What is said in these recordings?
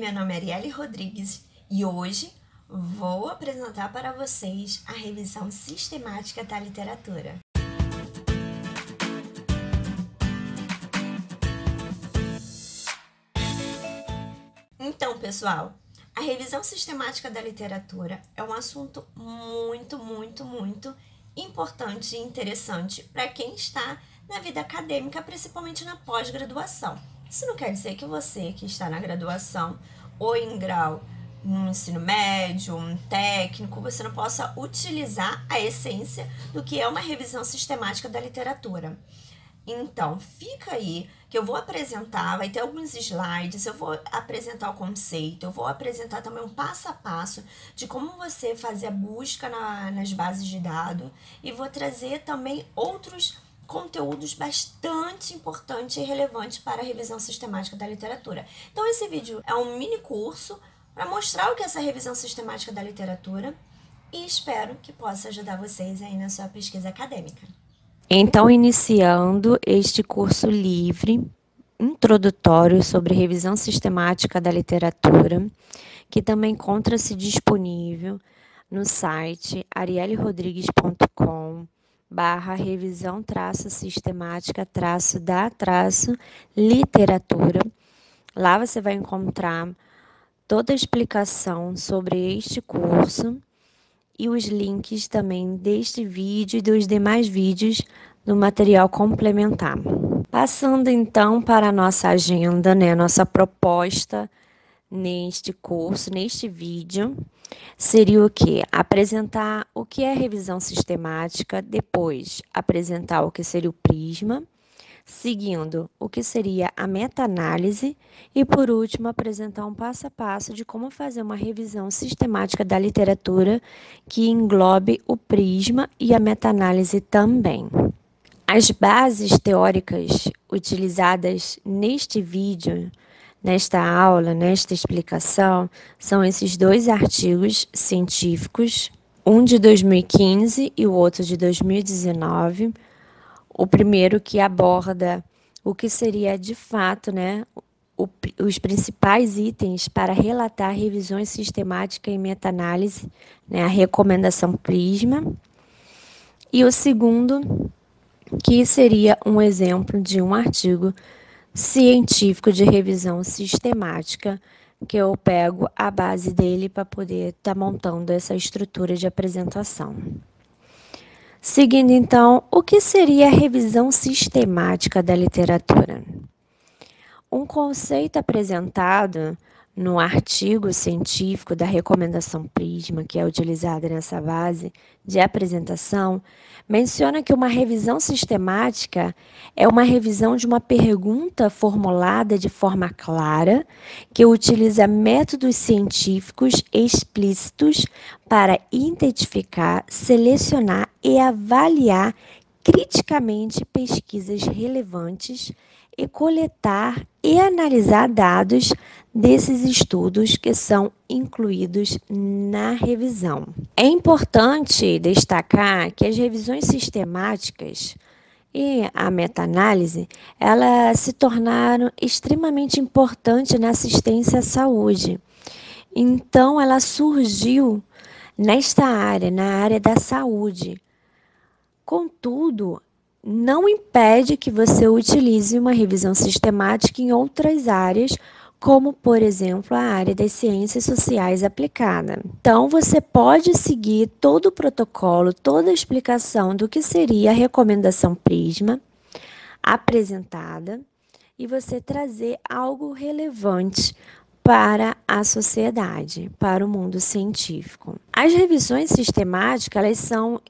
meu nome é Arielle Rodrigues e hoje vou apresentar para vocês a revisão sistemática da literatura. Então, pessoal, a revisão sistemática da literatura é um assunto muito importante e interessante para quem está na vida acadêmica, principalmente na pós-graduação. Isso não quer dizer que você que está na graduação ou em grau no ensino médio, um técnico, você não possa utilizar a essência do que é uma revisão sistemática da literatura. Então, fica aí que eu vou apresentar, vai ter alguns slides, eu vou apresentar o conceito, eu vou apresentar também um passo a passo de como você fazer a busca nas bases de dados e vou trazer também outros conteúdos bastante importantes e relevantes para a revisão sistemática da literatura. Então, esse vídeo é um mini curso para mostrar o que é essa revisão sistemática da literatura e espero que possa ajudar vocês aí na sua pesquisa acadêmica. Então, iniciando este curso livre, introdutório sobre revisão sistemática da literatura, que também encontra-se disponível no site ariellerodrigues.com/revisão-sistemática-da-literatura. Lá você vai encontrar toda a explicação sobre este curso e os links também deste vídeo e dos demais vídeos do material complementar. Passando então para a nossa agenda, nossa proposta neste curso, neste vídeo, seria o quê? Apresentar o que é revisão sistemática, depois apresentar o que seria o prisma, seguindo o que seria a meta-análise e, por último, apresentar um passo a passo de como fazer uma revisão sistemática da literatura que englobe o prisma e a meta-análise também. As bases teóricas utilizadas neste vídeo, nesta aula, nesta explicação, são esses dois artigos científicos, um de 2015 e o outro de 2019, o primeiro que aborda o que seria de fato, os principais itens para relatar revisões sistemáticas e meta-análise, a recomendação Prisma. E o segundo, que seria um exemplo de um artigo científico de revisão sistemática, que eu pego a base dele para poder estar montando essa estrutura de apresentação. Seguindo, então, o que seria a revisão sistemática da literatura? Um conceito apresentado no artigo científico da recomendação Prisma, que é utilizada nessa base de apresentação, menciona que uma revisão sistemática é uma revisão de uma pergunta formulada de forma clara, que utiliza métodos científicos explícitos para identificar, selecionar e avaliar criticamente pesquisas relevantes e coletar e analisar dados desses estudos que são incluídos na revisão. É importante destacar que as revisões sistemáticas e a meta-análise, elas se tornaram extremamente importantes na assistência à saúde. Então, ela surgiu nesta área, na área da saúde. Contudo, não impede que você utilize uma revisão sistemática em outras áreas, como, por exemplo, a área das ciências sociais aplicada. Então, você pode seguir todo o protocolo, toda a explicação do que seria a recomendação Prisma apresentada e você trazer algo relevante para a sociedade, para o mundo científico. As revisões sistemáticas, elas são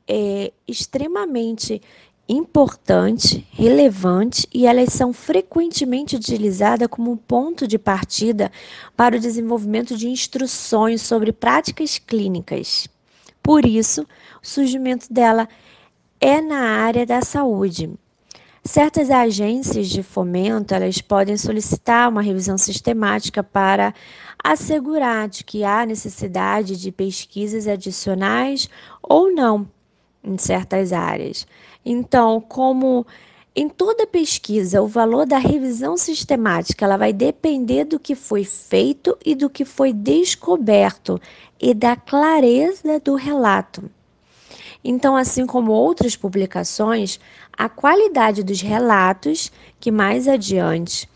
extremamente importante, relevante e elas são frequentemente utilizadas como ponto de partida para o desenvolvimento de instruções sobre práticas clínicas. Por isso, o surgimento dela é na área da saúde. Certas agências de fomento, elas podem solicitar uma revisão sistemática para assegurar de que há necessidade de pesquisas adicionais ou não em certas áreas. Então, como Em toda pesquisa, o valor da revisão sistemática ela vai depender do que foi feito e do que foi descoberto e da clareza do relato. Então, assim como outras publicações, a qualidade dos relatos, que mais adiante,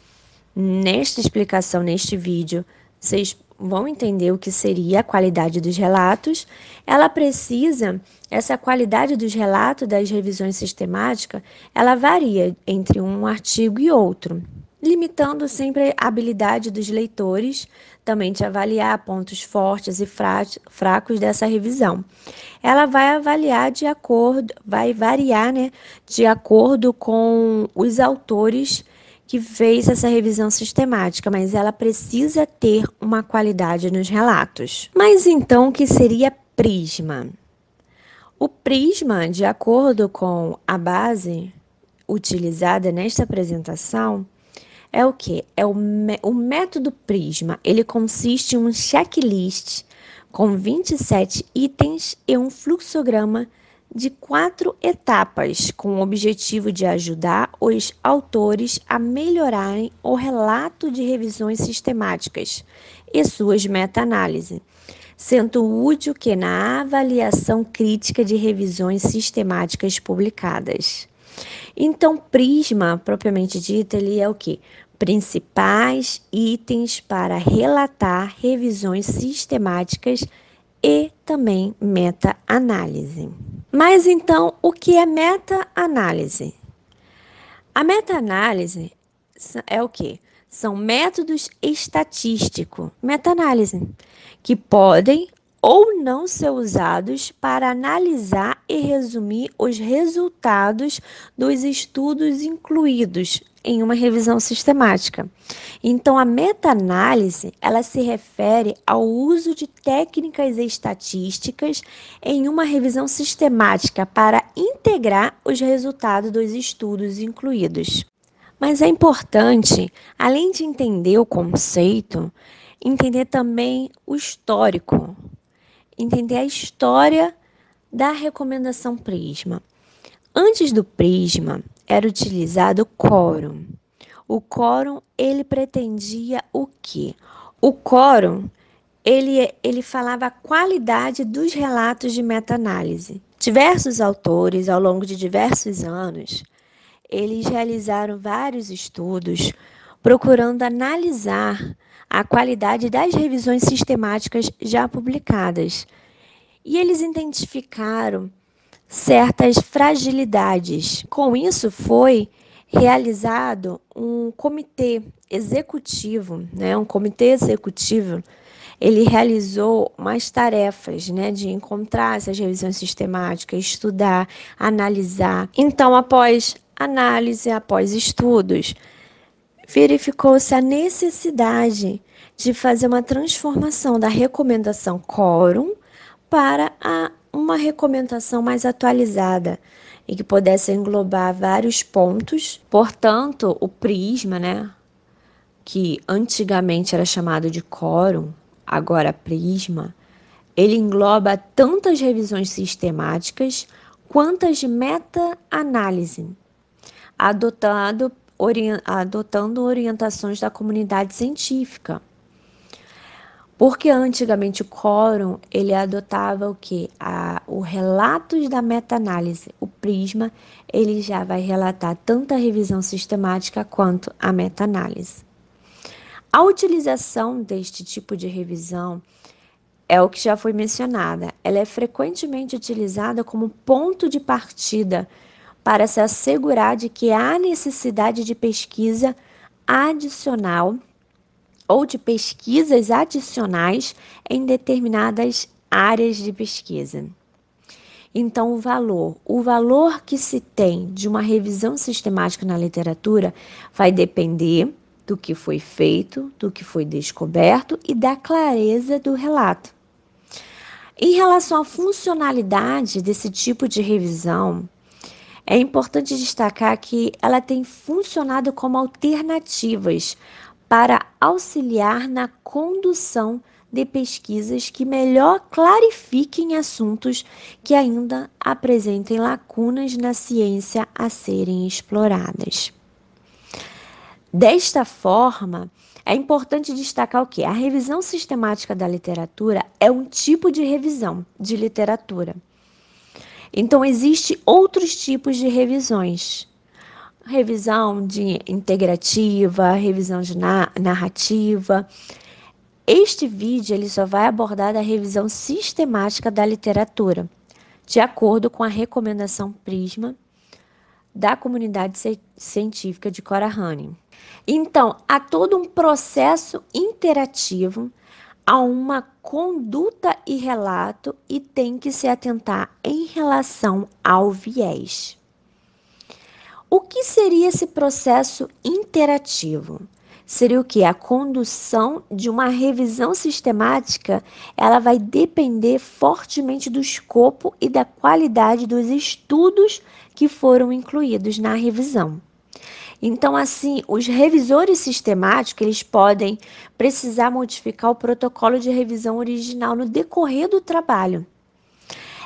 nesta explicação, neste vídeo, vocês vão entender o que seria a qualidade dos relatos, essa qualidade dos relatos das revisões sistemáticas, ela varia entre um artigo e outro, limitando sempre a habilidade dos leitores também de avaliar pontos fortes e fracos dessa revisão. Ela vai vai variar, né, de acordo com os autores que fez essa revisão sistemática, mas ela precisa ter uma qualidade nos relatos. Mas então, o que seria prisma? O prisma, de acordo com a base utilizada nesta apresentação, é o que? O método prisma. Ele consiste em um checklist com 27 itens e um fluxograma de 4 etapas, com o objetivo de ajudar os autores a melhorarem o relato de revisões sistemáticas e suas meta-análises, sendo útil que na avaliação crítica de revisões sistemáticas publicadas. Então, prisma, propriamente dito, ele é o quê? Principais itens para relatar revisões sistemáticas e também meta-análise. Mas então, o que é meta-análise? A meta-análise é o quê? São métodos estatísticos, meta-análise, que podem ou não ser usados para analisar e resumir os resultados dos estudos incluídos em uma revisão sistemática. Então, a meta-análise, ela se refere ao uso de técnicas estatísticas em uma revisão sistemática para integrar os resultados dos estudos incluídos. Mas é importante, além de entender o conceito, entender também o histórico, entender a história da recomendação Prisma. Antes do Prisma, era utilizado o quórum. O quórum, ele pretendia o quê? O quórum, ele falava a qualidade dos relatos de meta-análise. Diversos autores, ao longo de diversos anos, eles realizaram vários estudos procurando analisar a qualidade das revisões sistemáticas já publicadas. E eles identificaram certas fragilidades. Com isso, foi realizado um comitê executivo, né? Um comitê executivo, ele realizou umas tarefas, né, de encontrar essas revisões sistemáticas, estudar, analisar. Então, após análise, após estudos, verificou-se a necessidade de fazer uma transformação da recomendação quórum para uma recomendação mais atualizada e que pudesse englobar vários pontos. Portanto, o prisma, né, que antigamente era chamado de quórum, agora prisma, ele engloba tanto as revisões sistemáticas quanto as meta-análise, adotando orientações da comunidade científica. Porque antigamente o quórum, ele adotava o quê? O relatos da meta-análise. O prisma, ele já vai relatar tanto a revisão sistemática quanto a meta-análise. A utilização deste tipo de revisão é o que já foi mencionada. Ela é frequentemente utilizada como ponto de partida para se assegurar de que há necessidade de pesquisa adicional ou de pesquisas adicionais em determinadas áreas de pesquisa. Então, o valor que se tem de uma revisão sistemática na literatura vai depender do que foi feito, do que foi descoberto e da clareza do relato. Em relação à funcionalidade desse tipo de revisão, é importante destacar que ela tem funcionado como alternativas para auxiliar na condução de pesquisas que melhor clarifiquem assuntos que ainda apresentem lacunas na ciência a serem exploradas. Desta forma, é importante destacar o quê? A revisão sistemática da literatura é um tipo de revisão de literatura. Então, existem outros tipos de revisões. Revisão de integrativa, revisão de narrativa. Este vídeo ele só vai abordar a revisão sistemática da literatura, de acordo com a recomendação Prisma da comunidade científica de Cora Honey. Então, há todo um processo interativo, há uma conduta e relato e tem que se atentar em relação ao viés. O que seria esse processo interativo? Seria o que? A condução de uma revisão sistemática, ela vai depender fortemente do escopo e da qualidade dos estudos que foram incluídos na revisão. Então, assim, os revisores sistemáticos, eles podem precisar modificar o protocolo de revisão original no decorrer do trabalho.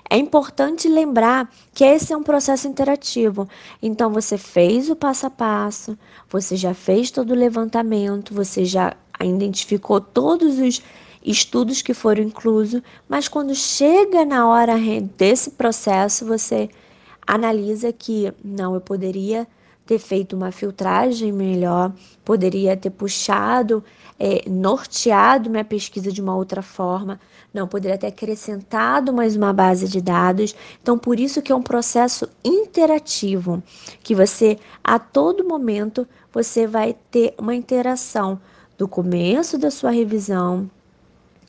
É importante lembrar que esse é um processo interativo. Então, você fez o passo a passo, você já fez todo o levantamento, você já identificou todos os estudos que foram inclusos, mas quando chega na hora desse processo, você analisa que, não, eu poderia ter feito uma filtragem melhor, poderia ter puxado, norteado minha pesquisa de uma outra forma, não, poderia ter acrescentado mais uma base de dados. Então, por isso que é um processo interativo, que você, a todo momento, você vai ter uma interação do começo da sua revisão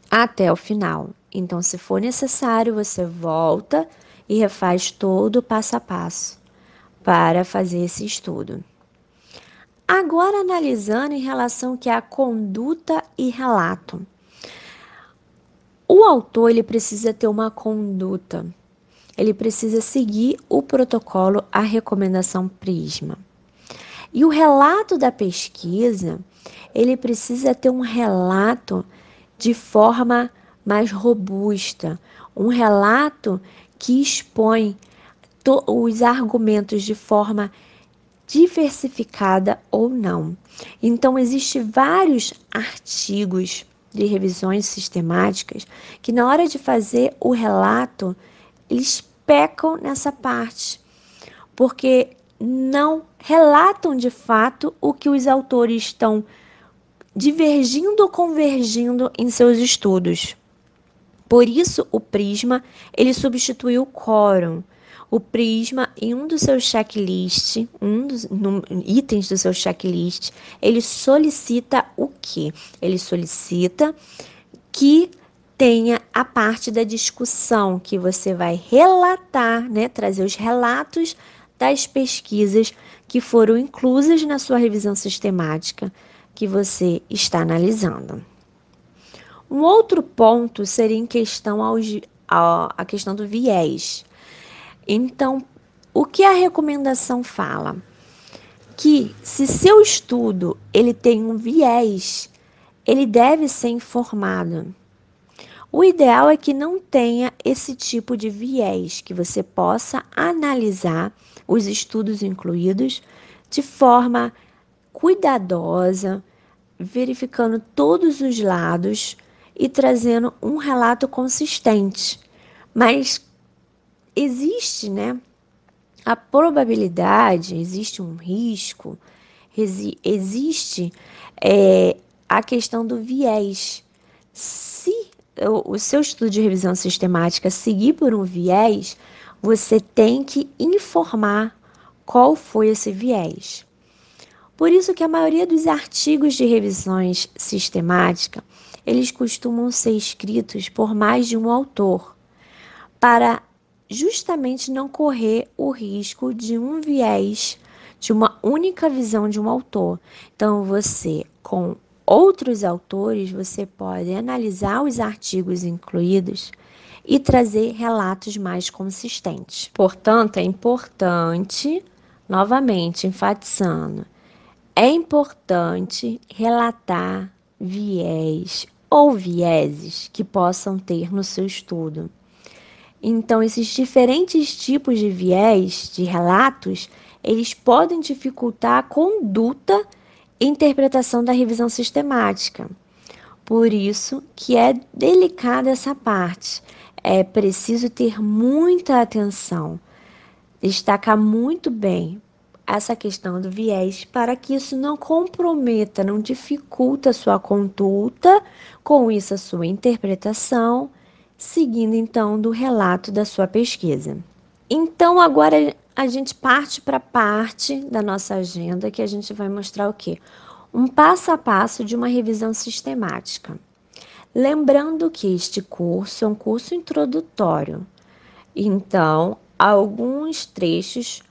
até o final. Então, se for necessário, você volta e refaz todo o passo a passo para fazer esse estudo. Agora, analisando em relação que é a conduta e relato. O autor ele precisa ter uma conduta, ele precisa seguir o protocolo, a recomendação Prisma. E o relato da pesquisa, ele precisa ter um relato de forma mais robusta, um relato que expõe os argumentos de forma diversificada ou não. Então, existem vários artigos de revisões sistemáticas que, na hora de fazer o relato, eles pecam nessa parte, porque não relatam de fato o que os autores estão divergindo ou convergindo em seus estudos. Por isso, o Prisma, ele substituiu o quórum. O Prisma, em um dos seus checklists, itens do seu checklist, ele solicita o quê? Ele solicita que tenha a parte da discussão, que você vai relatar, né, trazer os relatos das pesquisas que foram inclusas na sua revisão sistemática que você está analisando. Um outro ponto seria em questão a questão do viés. Então, o que a recomendação fala? Que se seu estudo ele tem um viés, ele deve ser informado. O ideal é que não tenha esse tipo de viés, que você possa analisar os estudos incluídos de forma cuidadosa, verificando todos os lados e trazendo um relato consistente. Mas existe, né, a probabilidade, existe um risco, existe a questão do viés. Se o seu estudo de revisão sistemática seguir por um viés, você tem que informar qual foi esse viés. Por isso que a maioria dos artigos de revisões sistemática, eles costumam ser escritos por mais de um autor, para justamente não correr o risco de um viés, de uma única visão de um autor. Então, você, com outros autores, você pode analisar os artigos incluídos e trazer relatos mais consistentes. Portanto, é importante, novamente enfatizando, é importante relatar viés ou vieses que possam ter no seu estudo. Então, esses diferentes tipos de viés, de relatos, eles podem dificultar a conduta e interpretação da revisão sistemática. Por isso que é delicada essa parte. É preciso ter muita atenção, destacar muito bem essa questão do viés para que isso não comprometa, não dificulta a sua conduta, com isso a sua interpretação, seguindo então do relato da sua pesquisa. Então agora a gente parte para a parte da nossa agenda que a gente vai mostrar o quê? Um passo a passo de uma revisão sistemática. Lembrando que este curso é um curso introdutório, então alguns trechos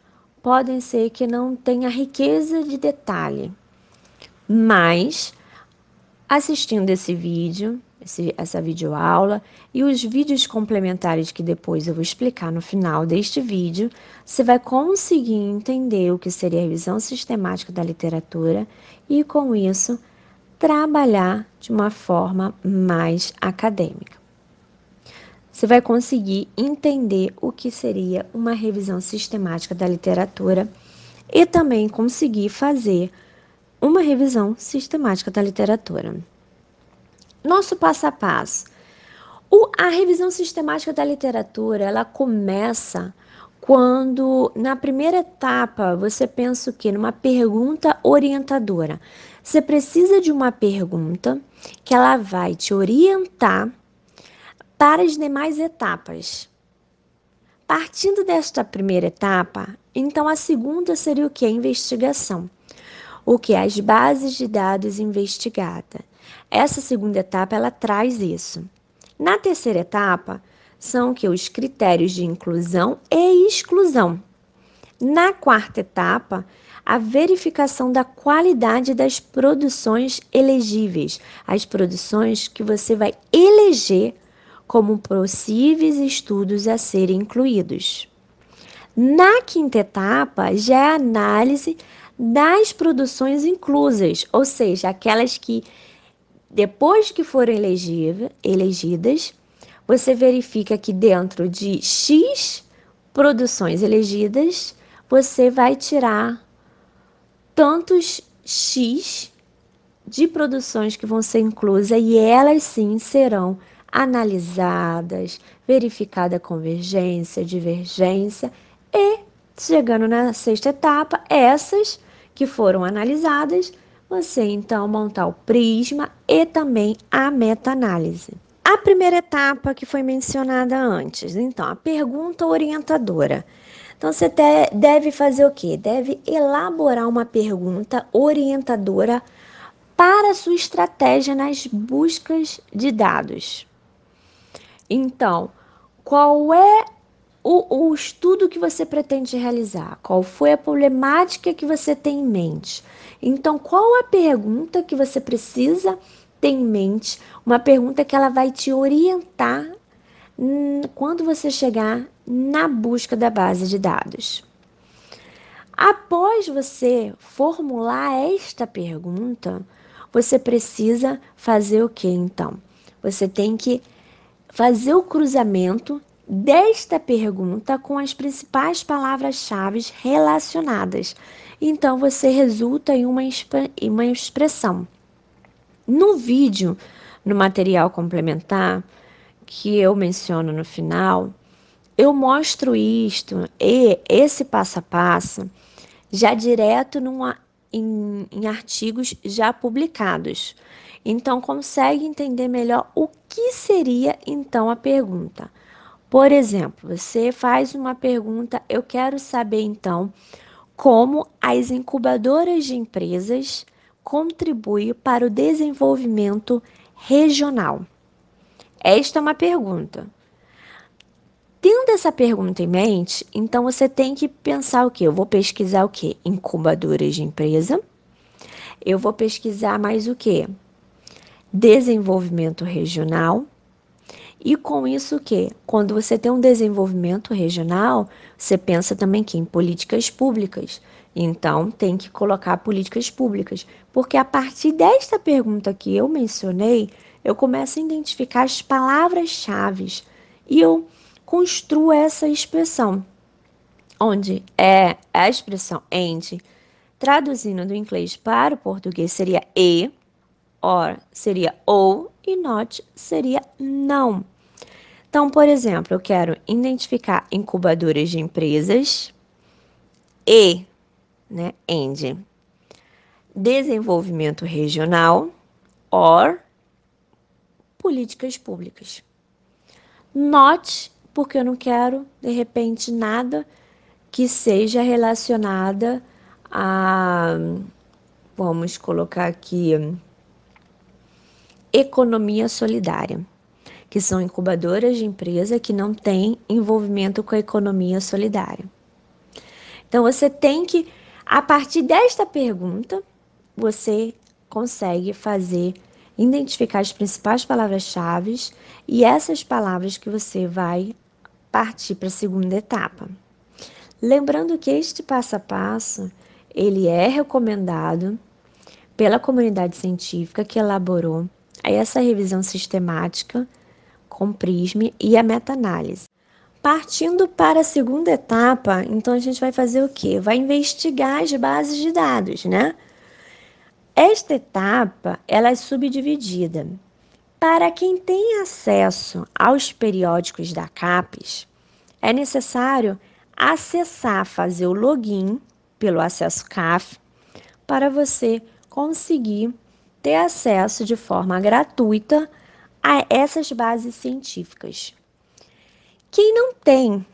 podem ser que não tenha riqueza de detalhe, mas assistindo esse vídeo, essa videoaula e os vídeos complementares que depois eu vou explicar no final deste vídeo, você vai conseguir entender o que seria a revisão sistemática da literatura e, com isso, trabalhar de uma forma mais acadêmica. Você vai conseguir entender o que seria uma revisão sistemática da literatura e também conseguir fazer uma revisão sistemática da literatura. Nosso passo a passo. A revisão sistemática da literatura, ela começa quando, na primeira etapa, você pensa o quê? Numa pergunta orientadora. Você precisa de uma pergunta que ela vai te orientar para as demais etapas. Partindo desta primeira etapa, então a segunda seria o quê? A investigação. O que? As bases de dados investigadas. Essa segunda etapa, ela traz isso. Na terceira etapa, são o que? Os critérios de inclusão e exclusão. Na quarta etapa, a verificação da qualidade das produções elegíveis, as produções que você vai eleger como possíveis estudos a serem incluídos. Na quinta etapa, já é a análise das produções inclusas, ou seja, aquelas que, depois que foram elegidas, você verifica que dentro de X produções elegidas, você vai tirar tantos X de produções que vão ser inclusas e elas sim serão analisadas, verificada a convergência, divergência e, chegando na sexta etapa, essas que foram analisadas, você então montar o prisma e também a meta-análise. A primeira etapa que foi mencionada antes, então, a pergunta orientadora. Então, você deve fazer o quê? Deve elaborar uma pergunta orientadora para a sua estratégia nas buscas de dados. Então, qual é o estudo que você pretende realizar? Qual foi a problemática que você tem em mente? Então, qual a pergunta que você precisa ter em mente? Uma pergunta que ela vai te orientar quando você chegar na busca da base de dados. Após você formular esta pergunta, você precisa fazer o que então? Você tem que fazer o cruzamento desta pergunta com as principais palavras-chave relacionadas. Então, você resulta em uma expressão. No vídeo, no material complementar, que eu menciono no final, eu mostro isto e esse passo a passo já direto em artigos já publicados. Então, consegue entender melhor o que seria, então, a pergunta. Por exemplo, você faz uma pergunta, eu quero saber, então, como as incubadoras de empresas contribuem para o desenvolvimento regional. Esta é uma pergunta. Tendo essa pergunta em mente, então você tem que pensar o quê? Eu vou pesquisar o quê? Incubadoras de empresa. Eu vou pesquisar mais o quê? Desenvolvimento regional. E com isso o quê? Quando você tem um desenvolvimento regional, você pensa também que em políticas públicas. Então, tem que colocar políticas públicas, porque a partir desta pergunta que eu mencionei, eu começo a identificar as palavras-chave e eu construo essa expressão, onde é a expressão and, traduzindo do inglês para o português seria e, or seria ou e not seria não. Então, por exemplo, eu quero identificar incubadoras de empresas e, né, and, desenvolvimento regional or políticas públicas. Not, porque eu não quero, de repente, nada que seja relacionada a, vamos colocar aqui, economia solidária, que são incubadoras de empresa que não têm envolvimento com a economia solidária. Então, você tem que, a partir desta pergunta, você consegue identificar as principais palavras-chave e essas palavras que você vai partir para a segunda etapa. Lembrando que este passo a passo, ele é recomendado pela comunidade científica que elaborou essa revisão sistemática com PRISM e a meta-análise. Partindo para a segunda etapa, então a gente vai fazer o quê? Vai investigar as bases de dados, né? Esta etapa, ela é subdividida. Para quem tem acesso aos periódicos da CAPES, é necessário fazer o login pelo acesso CAF, para você conseguir ter acesso de forma gratuita a essas bases científicas. Quem não tem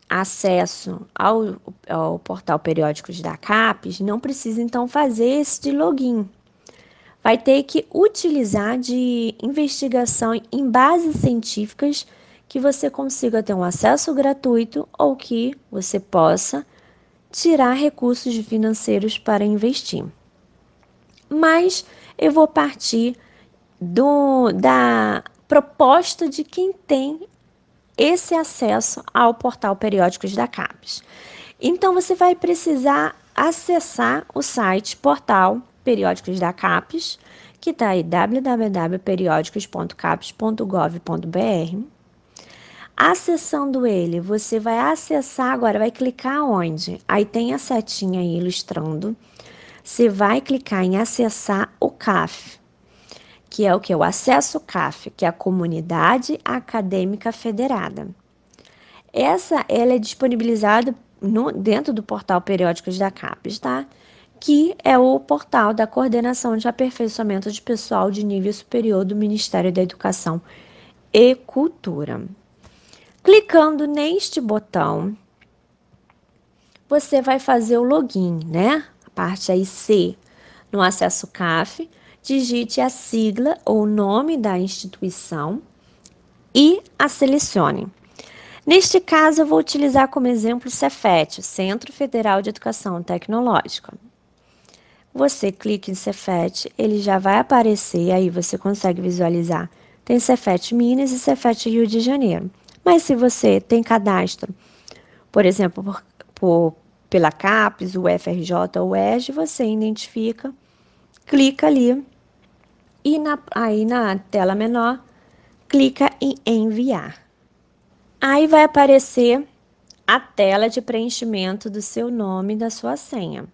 acesso ao portal Periódicos da CAPES, não precisa então fazer esse login. Vai ter que utilizar de investigação em bases científicas que você consiga ter um acesso gratuito ou que você possa tirar recursos financeiros para investir. Mas eu vou partir da proposta de quem tem esse acesso ao portal Periódicos da CAPES. Então, você vai precisar acessar o site portal Periódicos da CAPES, que está aí www.periodicos.capes.gov.br. Acessando ele, você vai acessar agora, vai clicar onde? Aí tem a setinha aí ilustrando. Você vai clicar em acessar o CAF, que é o que? O acesso CAF, que é a Comunidade Acadêmica Federada. Ela é disponibilizada dentro do portal Periódicos da CAPES, tá? Que é o portal da Coordenação de Aperfeiçoamento de Pessoal de Nível Superior do Ministério da Educação e Cultura. Clicando neste botão, você vai fazer o login, né? A parte aí C, no acesso CAF, digite a sigla ou o nome da instituição e a selecione. Neste caso, eu vou utilizar como exemplo o Cefet, Centro Federal de Educação Tecnológica. Você clica em Cefet, ele já vai aparecer, aí você consegue visualizar. Tem Cefet Minas e Cefet Rio de Janeiro. Mas se você tem cadastro, por exemplo, pela CAPES, o FRJ ou o ERJ, você identifica, clica ali e aí na tela menor, clica em enviar. Aí vai aparecer a tela de preenchimento do seu nome e da sua senha.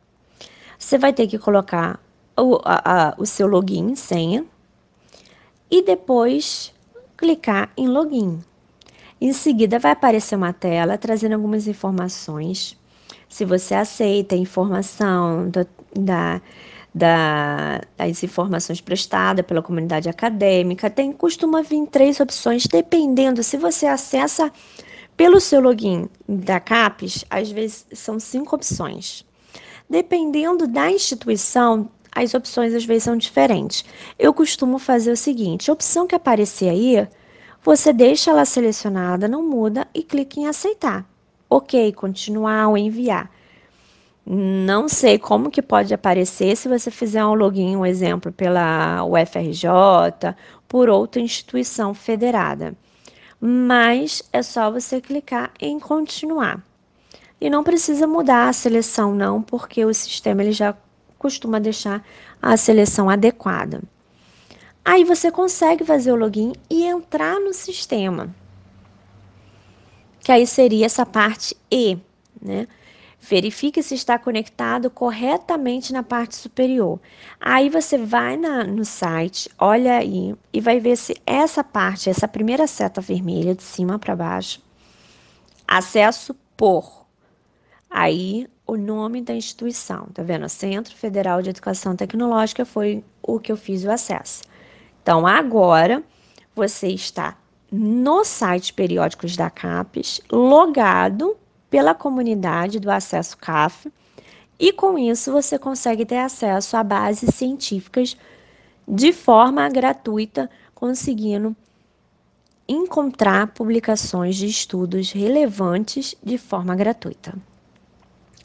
Você vai ter que colocar o seu login, senha, e depois clicar em login. Em seguida, vai aparecer uma tela trazendo algumas informações. Se você aceita a informação das informações prestadas pela comunidade acadêmica, costuma vir 3 opções, dependendo. Se você acessa pelo seu login da CAPES, às vezes são 5 opções. Dependendo da instituição, as opções às vezes são diferentes. Eu costumo fazer o seguinte: a opção que aparecer aí, você deixa ela selecionada, não muda e clica em aceitar. Ok, continuar ou enviar. Não sei como que pode aparecer se você fizer um login, um exemplo, pela UFRJ, por outra instituição federada. Mas é só você clicar em continuar. E não precisa mudar a seleção não, porque o sistema ele já costuma deixar a seleção adequada. Aí você consegue fazer o login e entrar no sistema, que aí seria essa parte E, né? Verifique se está conectado corretamente na parte superior. Aí você vai no site, olha aí e vai ver se essa parte, essa primeira seta vermelha de cima para baixo, acesso por. Aí o nome da instituição, tá vendo? Centro Federal de Educação Tecnológica foi o que eu fiz o acesso. Então agora você está no site Periódicos da CAPES, logado pela comunidade do Acesso CAF, e com isso você consegue ter acesso a bases científicas de forma gratuita, conseguindo encontrar publicações de estudos relevantes de forma gratuita.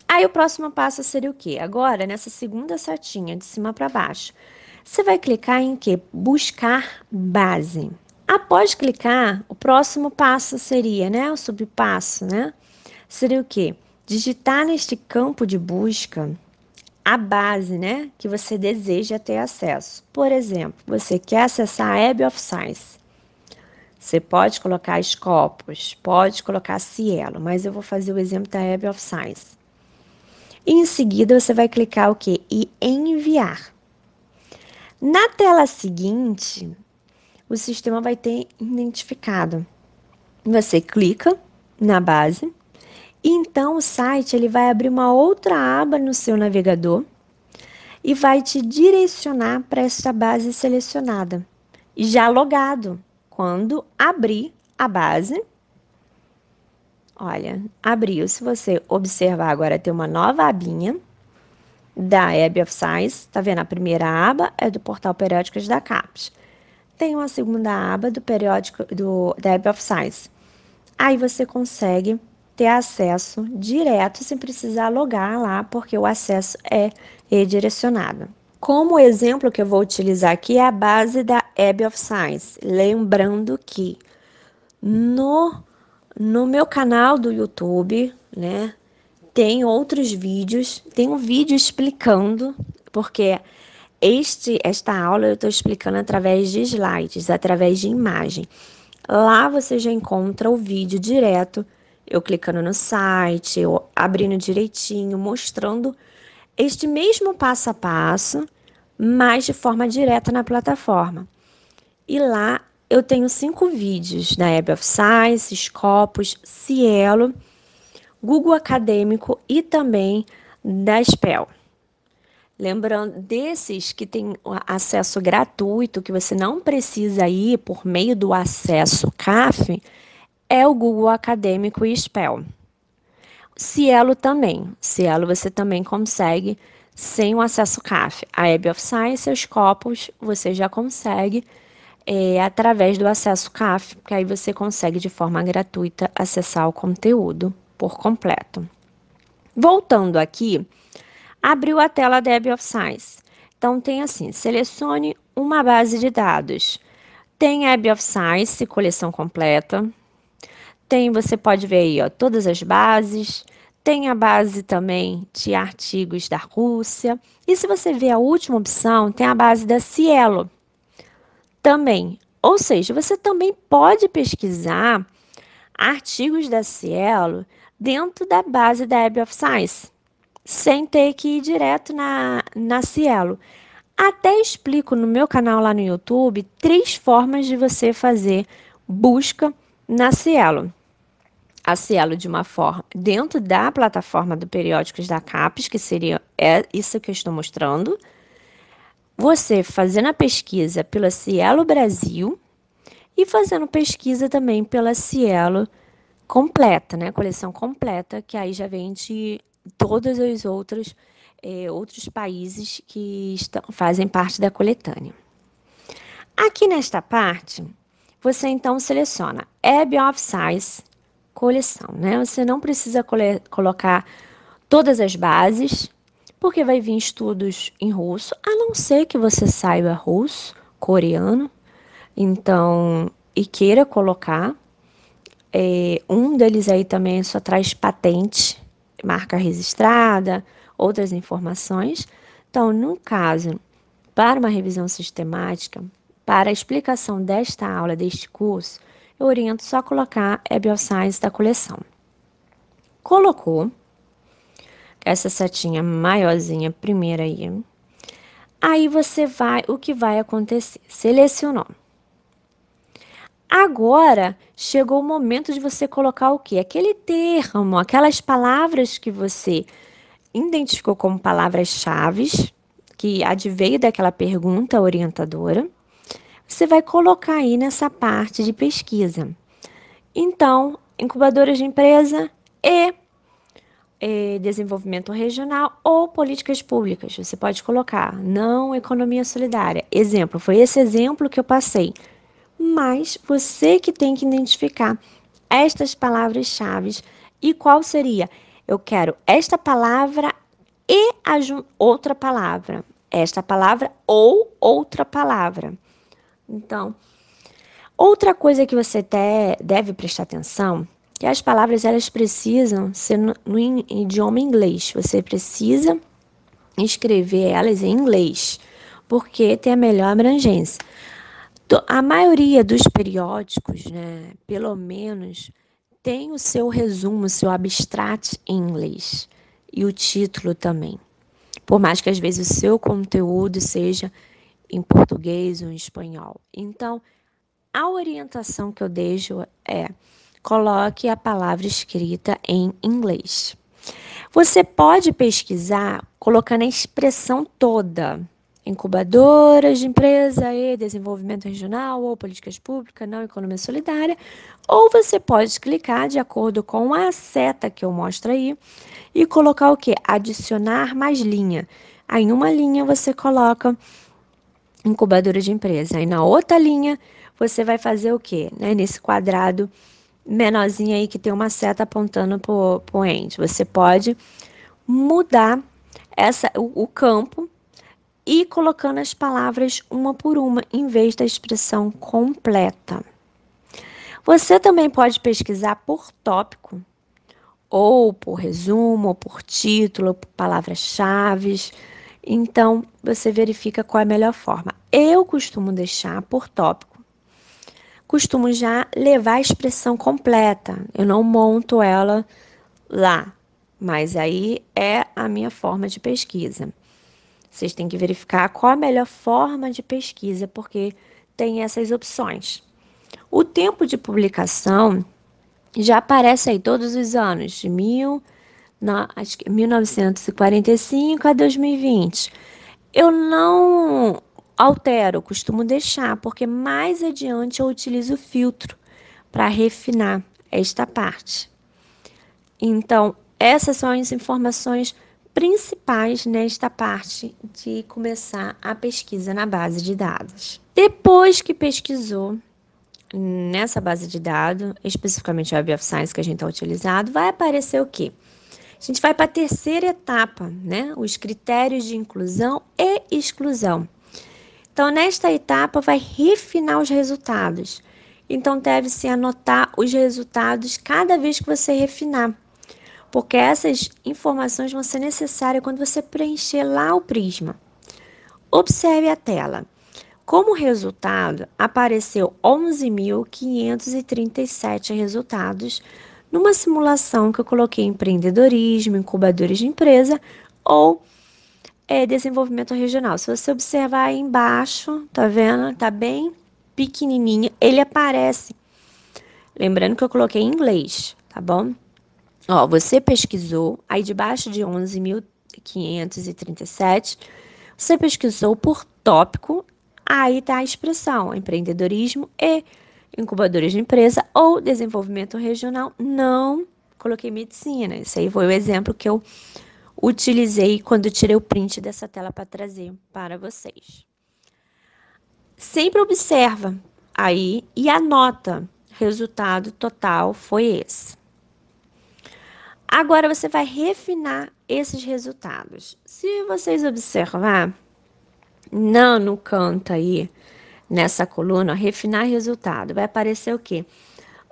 Aí o próximo passo seria o quê? Agora, nessa segunda setinha de cima para baixo, você vai clicar em quê? Buscar base. Após clicar, o próximo passo seria, né, o subpasso, né? Seria o quê? Digitar neste campo de busca a base, né, que você deseja ter acesso. Por exemplo, você quer acessar a Web of Science. Você pode colocar Scopus, pode colocar Cielo, mas eu vou fazer o exemplo da Web of Science. E em seguida você vai clicar o quê? E enviar. Na tela seguinte, o sistema vai ter identificado. Você clica na base e então o site ele vai abrir uma outra aba no seu navegador e vai te direcionar para essa base selecionada, já logado. Quando abrir a base, olha, abriu. Se você observar agora, tem uma nova abinha da Web of Science. Tá vendo? A primeira aba é do portal Periódicos da CAPES. Tem uma segunda aba do periódico da Web of Science. Aí você consegue ter acesso direto sem precisar logar lá, porque o acesso é redirecionado. Como exemplo que eu vou utilizar aqui é a base da Web of Science. Lembrando que no meu canal do YouTube, né, tem outros vídeos, tem um vídeo explicando, porque esta aula eu estou explicando através de slides, através de imagem. Lá você já encontra o vídeo direto, eu clicando no site, eu abrindo direitinho, mostrando este mesmo passo a passo, mas de forma direta na plataforma. E lá eu tenho 5 vídeos da Web of Science, Scopus, Cielo, Google Acadêmico e também da SPEL. Lembrando desses que tem acesso gratuito, que você não precisa ir por meio do acesso CAF, é o Google Acadêmico e SPEL. Cielo também. Cielo você também consegue sem o acesso CAF. A Web of Science e os Scopus você já consegue através do acesso CAF, porque aí você consegue de forma gratuita acessar o conteúdo por completo. Voltando aqui, abriu a tela da Web of Science. Então, tem assim, selecione uma base de dados. Tem Web of Science, coleção completa. Você pode ver aí, ó, todas as bases. Tem a base também de artigos da Rússia. E se você ver a última opção, tem a base da Cielo também. Ou seja, você também pode pesquisar artigos da Cielo dentro da base da Web of Science, sem ter que ir direto na Cielo. Até explico no meu canal lá no YouTube 3 formas de você fazer busca na Cielo. A Cielo de uma forma dentro da plataforma do Periódicos da CAPES, que seria isso que eu estou mostrando. Você fazendo a pesquisa pela Cielo Brasil e fazendo pesquisa também pela Cielo completa, né? Coleção completa, que aí já vem de todos os outros países que fazem parte da coletânea. Aqui nesta parte, você então seleciona Web of Science, coleção, né? Você não precisa colocar todas as bases, porque vai vir estudos em russo, a não ser que você saiba russo, coreano, então, e queira colocar. Um deles aí também só traz patente, marca registrada, outras informações. Então, no caso, para uma revisão sistemática, para a explicação desta aula, deste curso, eu oriento só colocar a Bioscience da coleção. Colocou essa setinha maiorzinha primeira aí. Aí o que vai acontecer? Selecionou. Agora, chegou o momento de você colocar o quê? Aquele termo, aquelas palavras que você identificou como palavras-chave, que adveio daquela pergunta orientadora, você vai colocar aí nessa parte de pesquisa. Então, incubadoras de empresa e desenvolvimento regional ou políticas públicas. Você pode colocar não economia solidária. Exemplo, foi esse exemplo que eu passei. Mas você que tem que identificar estas palavras-chave e qual seria? Eu quero esta palavra e outra palavra. Esta palavra ou outra palavra. Então, outra coisa que você deve prestar atenção, que as palavras elas precisam ser no idioma inglês. Você precisa escrever elas em inglês, porque tem a melhor abrangência. A maioria dos periódicos, né, pelo menos, tem o seu resumo, o seu abstract em inglês e o título também. Por mais que às vezes o seu conteúdo seja em português ou em espanhol. Então, a orientação que eu deixo é: coloque a palavra escrita em inglês. Você pode pesquisar colocando a expressão toda. Incubadoras de empresa e desenvolvimento regional ou políticas públicas, não economia solidária. Ou você pode clicar de acordo com a seta que eu mostro aí e colocar o quê? Adicionar mais linha. Aí em uma linha você coloca incubadora de empresa. Aí na outra linha você vai fazer o quê? Né? Nesse quadrado menorzinho aí que tem uma seta apontando para o end. Você pode mudar o campo e colocando as palavras uma por uma, em vez da expressão completa. Você também pode pesquisar por tópico, ou por resumo, ou por título, ou por palavras-chave. Então, você verifica qual é a melhor forma. Eu costumo deixar por tópico. Costumo já levar a expressão completa. Eu não monto ela lá, mas aí é a minha forma de pesquisa. Vocês têm que verificar qual a melhor forma de pesquisa, porque tem essas opções. O tempo de publicação já aparece aí todos os anos, de 1945 a 2020. Eu não altero, costumo deixar, porque mais adiante eu utilizo o filtro para refinar esta parte. Então, essas são as informações principais nesta parte de começar a pesquisa na base de dados. Depois que pesquisou nessa base de dados, especificamente a Web of Science que a gente está utilizando, vai aparecer o quê? A gente vai para a terceira etapa, né? Os critérios de inclusão e exclusão. Então, nesta etapa, vai refinar os resultados. Então, deve-se anotar os resultados cada vez que você refinar, porque essas informações vão ser necessárias quando você preencher lá o Prisma. Observe a tela. Como resultado, apareceu 11.537 resultados numa simulação que eu coloquei empreendedorismo, incubadores de empresa ou desenvolvimento regional. Se você observar aí embaixo, tá vendo? Tá bem pequenininho, ele aparece. Lembrando que eu coloquei em inglês, tá bom? Ó, você pesquisou, aí debaixo de 11.537, você pesquisou por tópico, aí tá a expressão empreendedorismo e incubadores de empresa ou desenvolvimento regional. Não coloquei medicina. Esse aí foi o exemplo que eu utilizei quando tirei o print dessa tela para trazer para vocês. Sempre observa aí e anota. Resultado total foi esse. Agora você vai refinar esses resultados. Se vocês observar, no canto aí, nessa coluna, refinar resultado, vai aparecer o quê?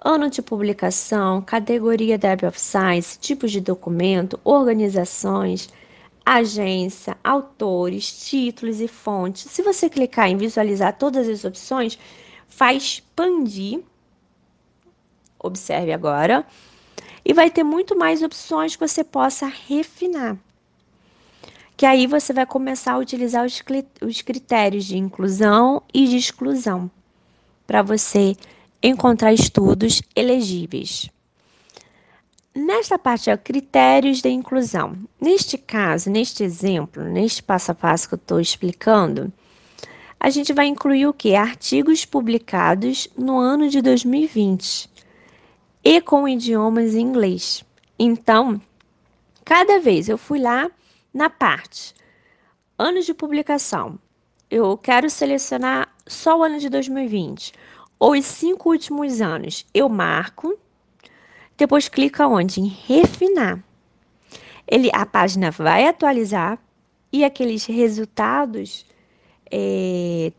ano de publicação, categoria da Web of Science, tipos de documento, organizações, agência, autores, títulos e fontes. Se você clicar em visualizar todas as opções, vai expandir, observe agora, e vai ter muito mais opções que você possa refinar. Que aí você vai começar a utilizar os critérios de inclusão e de exclusão para você encontrar estudos elegíveis. Nesta parte, critérios de inclusão. Neste caso, neste exemplo, neste passo a passo que eu estou explicando, a gente vai incluir o quê? Artigos publicados no ano de 2020 e com idiomas em inglês. Então, cada vez eu fui lá na parte anos de publicação, eu quero selecionar só o ano de 2020 ou os 5 últimos anos, eu marco. Depois clica onde? Em refinar. A página vai atualizar e aqueles resultados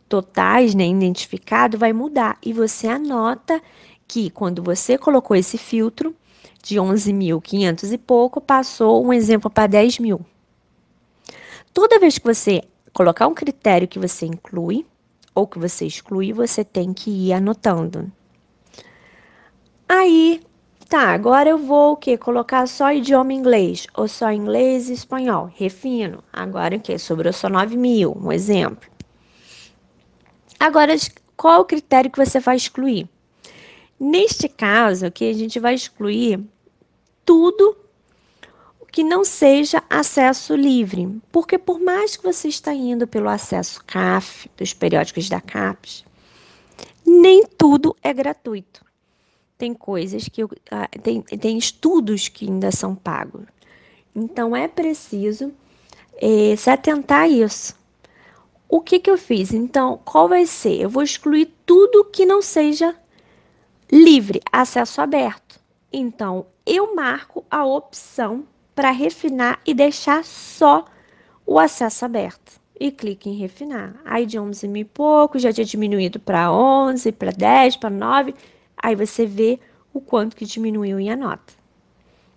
totais, né, identificado, vai mudar. E você anota que quando você colocou esse filtro de 11.500 e pouco, passou um exemplo para 10.000. Toda vez que você colocar um critério que você inclui ou que você exclui, você tem que ir anotando. Aí, tá, agora eu vou o quê? Colocar só idioma inglês ou só inglês e espanhol. Refino. Agora o quê? Sobrou só 9.000, um exemplo. Agora, qual é o critério que você vai excluir? Neste caso aqui, a gente vai excluir tudo que não seja acesso livre. Porque por mais que você está indo pelo acesso CAF, dos periódicos da CAPES, nem tudo é gratuito. Tem coisas que tem estudos que ainda são pagos. Então, é preciso se atentar a isso. O que eu fiz? Então, qual vai ser? Eu vou excluir tudo que não seja livre, acesso aberto. Então, eu marco a opção para refinar e deixar só o acesso aberto. E clique em refinar. Aí, de 11.000 e pouco, já tinha diminuído para 11, para 10, para 9. Aí você vê o quanto que diminuiu em anota,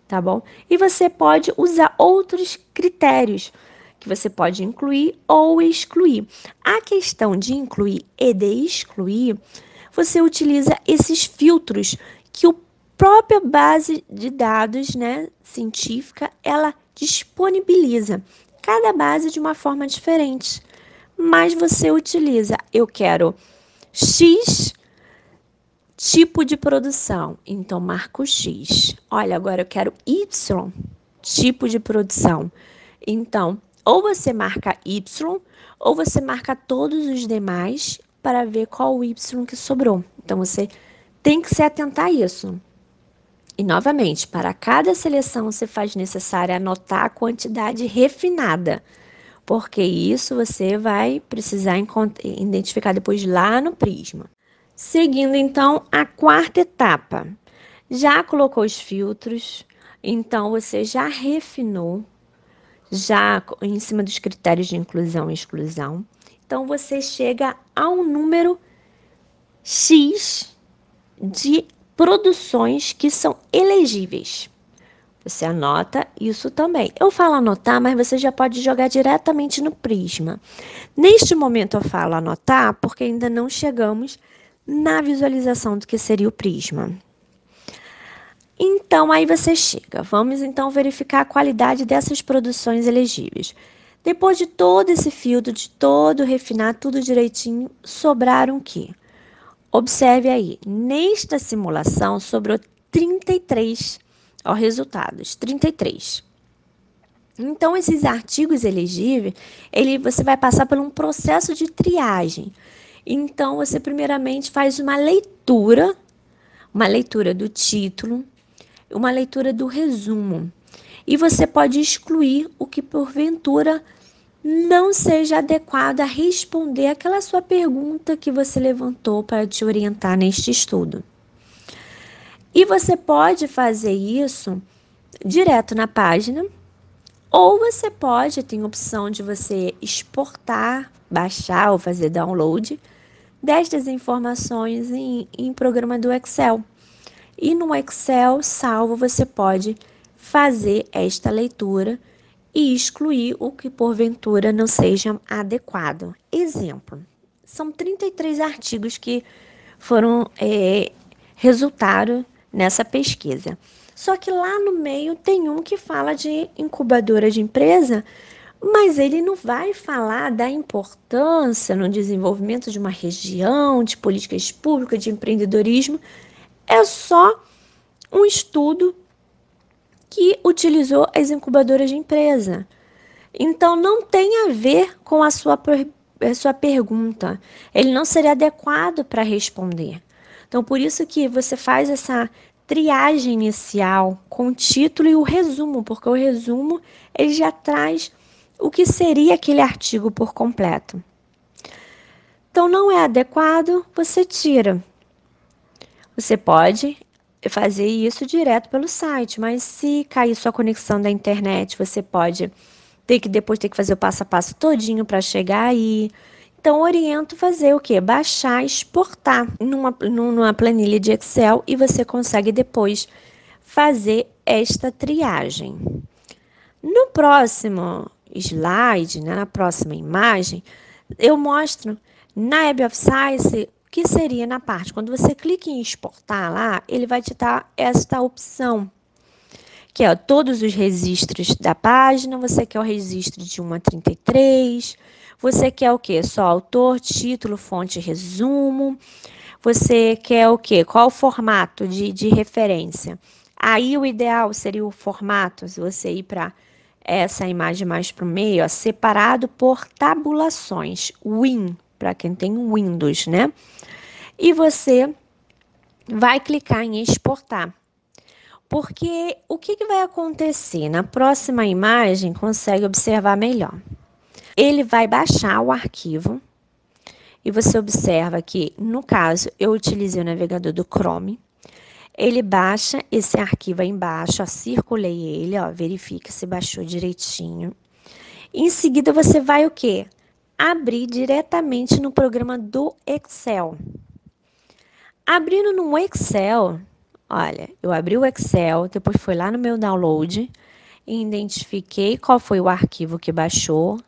tá bom? E você pode usar outros critérios que você pode incluir ou excluir. A questão de incluir e de excluir, você utiliza esses filtros que a própria base de dados, né, científica, ela disponibiliza. Cada base de uma forma diferente. Mas você utiliza, eu quero X tipo de produção, então marco X. Olha, agora eu quero Y tipo de produção. Então, ou você marca Y, ou você marca todos os demais para ver qual o Y que sobrou. Então, você tem que se atentar a isso. E, novamente, para cada seleção, você faz necessário anotar a quantidade refinada, porque isso você vai precisar identificar depois lá no Prisma. Seguindo, então, a quarta etapa. Já colocou os filtros, então você já refinou, já em cima dos critérios de inclusão e exclusão. Então, você chega a um número X de produções que são elegíveis. Você anota isso também. Eu falo anotar, mas você já pode jogar diretamente no Prisma. Neste momento eu falo anotar porque ainda não chegamos na visualização do que seria o Prisma. Então, aí você chega. Vamos, então, verificar a qualidade dessas produções elegíveis. Depois de todo esse filtro, de todo refinar, tudo direitinho, sobraram o quê? Observe aí, nesta simulação sobrou 33, resultados, 33. Então, esses artigos elegíveis, você vai passar por um processo de triagem. Então, você primeiramente faz uma leitura do título, uma leitura do resumo. E você pode excluir o que, porventura, não seja adequado a responder aquela sua pergunta que você levantou para te orientar neste estudo. E você pode fazer isso direto na página, ou você pode, tem a opção de você exportar, baixar ou fazer download destas informações em programa do Excel. E no Excel salvo você pode fazer esta leitura e excluir o que porventura não seja adequado. Exemplo, são 33 artigos que foram resultado nessa pesquisa. Só que lá no meio tem um que fala de incubadora de empresa, mas ele não vai falar da importância no desenvolvimento de uma região, de políticas públicas, de empreendedorismo. É só um estudo que utilizou as incubadoras de empresa. Então, não tem a ver com a sua pergunta. Ele não seria adequado para responder. Então, por isso que você faz essa triagem inicial com o título e o resumo, porque o resumo ele já traz o que seria aquele artigo por completo. Então, não é adequado, você tira. Você pode fazer isso direto pelo site, mas se cair sua conexão da internet, você pode depois ter que fazer o passo a passo todinho para chegar aí. Então, oriento fazer o quê? Baixar, exportar numa planilha de Excel e você consegue depois fazer esta triagem. No próximo slide, né, na próxima imagem, eu mostro na Web of Science o que seria na parte. Quando você clica em exportar lá, ele vai te dar esta opção, que é todos os registros da página. Você quer o registro de 1 a 33, você quer o quê? Só autor, título, fonte, resumo. Você quer o quê? Qual o formato de referência? Aí o ideal seria o formato, se você ir para essa imagem mais para o meio, ó, separado por tabulações, Win, para quem tem Windows, né? E você vai clicar em exportar. Porque o que vai acontecer? Na próxima imagem, consegue observar melhor. Ele vai baixar o arquivo e você observa que, no caso, eu utilizei o navegador do Chrome. Ele baixa esse arquivo aí embaixo, ó, circulei ele, ó, verifica se baixou direitinho. Em seguida, você vai o quê? Abrir diretamente no programa do Excel. Abrindo no Excel, olha, eu abri o Excel, depois fui lá no meu download e identifiquei qual foi o arquivo que baixou.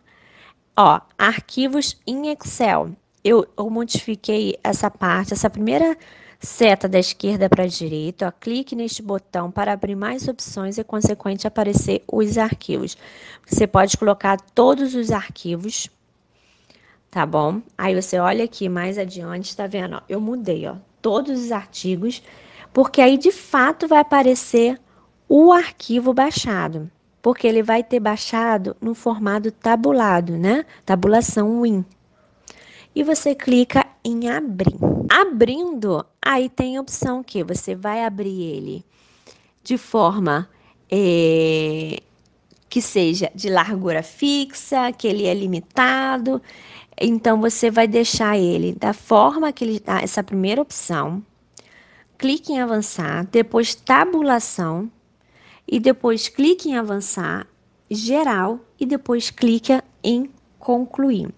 Ó, arquivos em Excel. Eu modifiquei essa parte, essa primeira seta da esquerda para a direita, ó, clique neste botão para abrir mais opções e, consequente, aparecer os arquivos. Você pode colocar todos os arquivos, tá bom? Aí você olha aqui mais adiante, tá vendo? Ó, eu mudei, ó, todos os artigos, porque aí de fato vai aparecer o arquivo baixado, porque ele vai ter baixado no formato tabulado, né? Tabulação Win. E você clica em abrir. Abrindo, aí tem a opção que você vai abrir ele de forma que seja de largura fixa, que ele é limitado. Então, você vai deixar ele da forma que ele dá, essa primeira opção. Clique em avançar, depois tabulação, e depois clique em avançar, geral, e depois clica em concluir.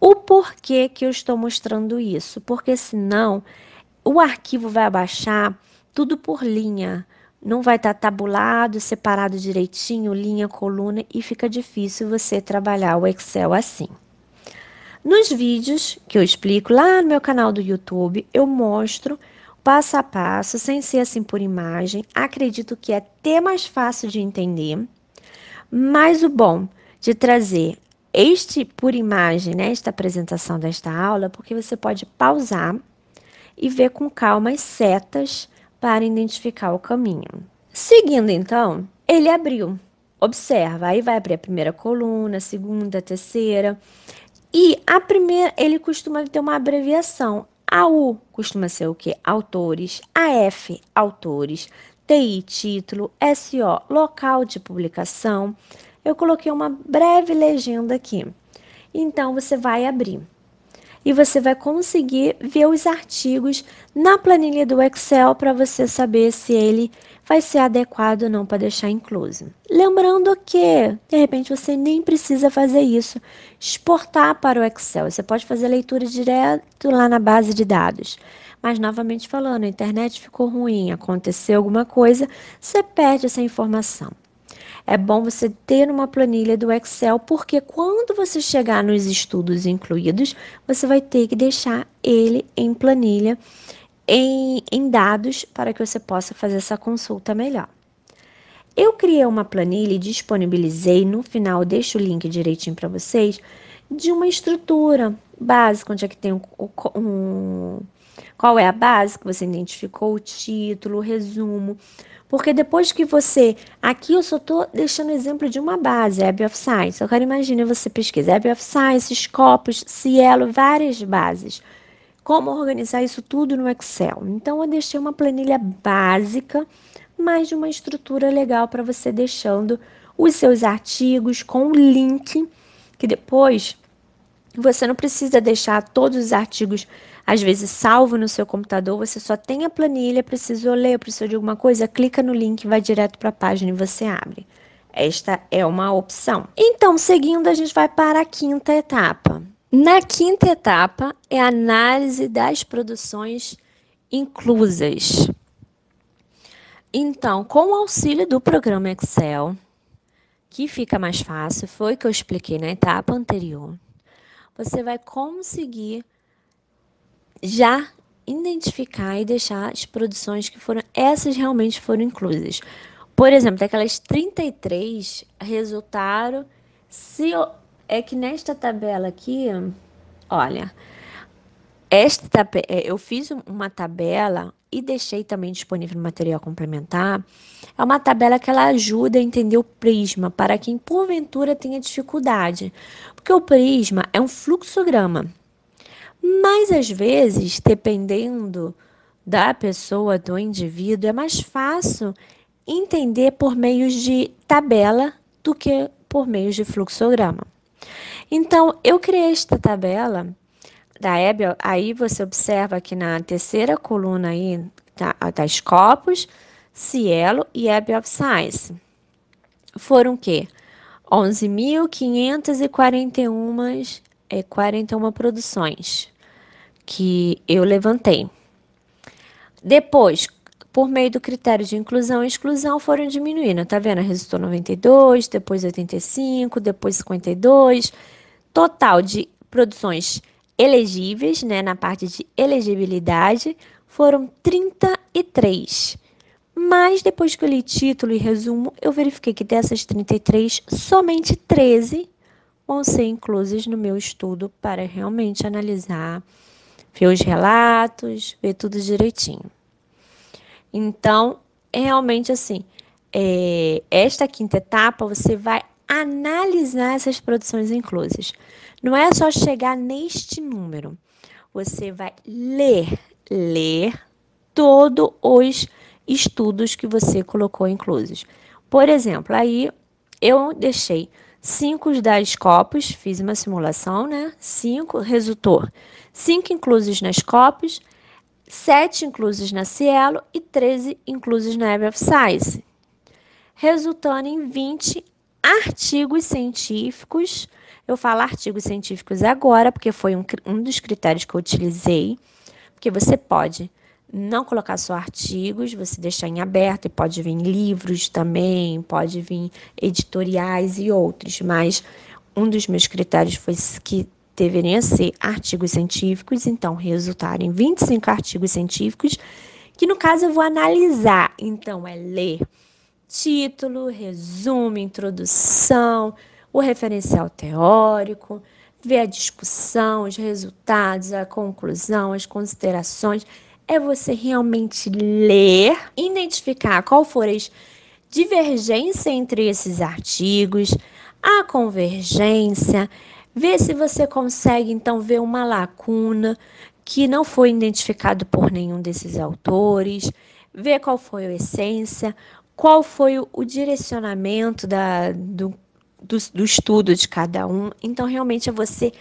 O porquê que eu estou mostrando isso? Porque senão o arquivo vai abaixar tudo por linha. Não vai estar tabulado, separado direitinho, linha, coluna, e fica difícil você trabalhar o Excel assim. Nos vídeos que eu explico lá no meu canal do YouTube, eu mostro passo a passo, sem ser assim por imagem. Acredito que é até mais fácil de entender, mas o bom de trazer este por imagem, né, esta apresentação desta aula, porque você pode pausar e ver com calma as setas para identificar o caminho. Seguindo, então, ele abriu. Observa, aí vai abrir a primeira coluna, a segunda, a terceira. E a primeira, ele costuma ter uma abreviação. A U costuma ser o quê? Autores. A F, autores. TI, título. SO, local de publicação. Eu coloquei uma breve legenda aqui. Então, você vai abrir. E você vai conseguir ver os artigos na planilha do Excel para você saber se ele vai ser adequado ou não para deixar incluso. Lembrando que, de repente, você nem precisa fazer isso, exportar para o Excel. Você pode fazer leitura direto lá na base de dados. Mas, novamente falando, a internet ficou ruim, aconteceu alguma coisa, você perde essa informação. É bom você ter uma planilha do Excel, porque quando você chegar nos estudos incluídos, você vai ter que deixar ele em planilha, em dados, para que você possa fazer essa consulta melhor. Eu criei uma planilha e disponibilizei, no final deixo o link direitinho para vocês, de uma estrutura básica, onde é que tem qual é a base que você identificou, o título, o resumo. Porque depois que você... Aqui eu só estou deixando exemplo de uma base, Web of Science. Eu quero imaginar você pesquisa Web of Science, Scopus, Cielo, várias bases. Como organizar isso tudo no Excel. Então, eu deixei uma planilha básica, mas de uma estrutura legal para você deixando os seus artigos com link, que depois você não precisa deixar todos os artigos, às vezes, salvo no seu computador, você só tem a planilha, precisou ler, precisou de alguma coisa, clica no link, vai direto para a página e você abre. Esta é uma opção. Então, seguindo, a gente vai para a quinta etapa. Na quinta etapa é a análise das produções inclusas. Então, com o auxílio do programa Excel, que fica mais fácil, foi o que eu expliquei na etapa anterior, você vai conseguir já identificar e deixar as produções que essas realmente foram inclusas. Por exemplo, daquelas 33 resultaram, é que nesta tabela aqui, olha, eu fiz uma tabela e deixei também disponível no material complementar. É uma tabela que ela ajuda a entender o prisma para quem porventura tenha dificuldade, porque o prisma é um fluxograma. Mas às vezes, dependendo da pessoa, do indivíduo, é mais fácil entender por meios de tabela do que por meios de fluxograma. Então, eu criei esta tabela da Hebe, aí você observa aqui na terceira coluna aí, tá Scopus, Cielo e Web of Science. Foram o quê? 11.541 produções que eu levantei. Depois, por meio do critério de inclusão e exclusão, foram diminuindo. Tá vendo? Resultou 92, depois 85, depois 52. Total de produções elegíveis, né, na parte de elegibilidade, foram 33. Mas depois que eu li título e resumo, eu verifiquei que dessas 33, somente 13 vão ser inclusas no meu estudo para realmente analisar, ver os relatos, ver tudo direitinho. Então, realmente assim, esta quinta etapa você vai analisar essas produções inclusas. Não é só chegar neste número. Você vai ler todos os estudos que você colocou inclusos. Por exemplo, aí eu deixei 5 da Scopus, fiz uma simulação, né? 5 resultou 5 inclusos na Scopus, 7 inclusos na Cielo e 13 inclusos na Web of Science, resultando em 20 artigos científicos. Eu falo artigos científicos agora, porque foi um dos critérios que eu utilizei, porque você pode não colocar só artigos, você deixar em aberto, e pode vir livros também, pode vir editoriais e outros, mas um dos meus critérios foi que deveriam ser artigos científicos, então resultaram em 25 artigos científicos, que no caso eu vou analisar. Então, é ler título, resumo, introdução, o referencial teórico, ver a discussão, os resultados, a conclusão, as considerações. É você realmente ler, identificar qual foram as divergências entre esses artigos, a convergência, ver se você consegue, então, ver uma lacuna que não foi identificado por nenhum desses autores, ver qual foi a essência, qual foi o direcionamento do estudo de cada um. Então, realmente, é você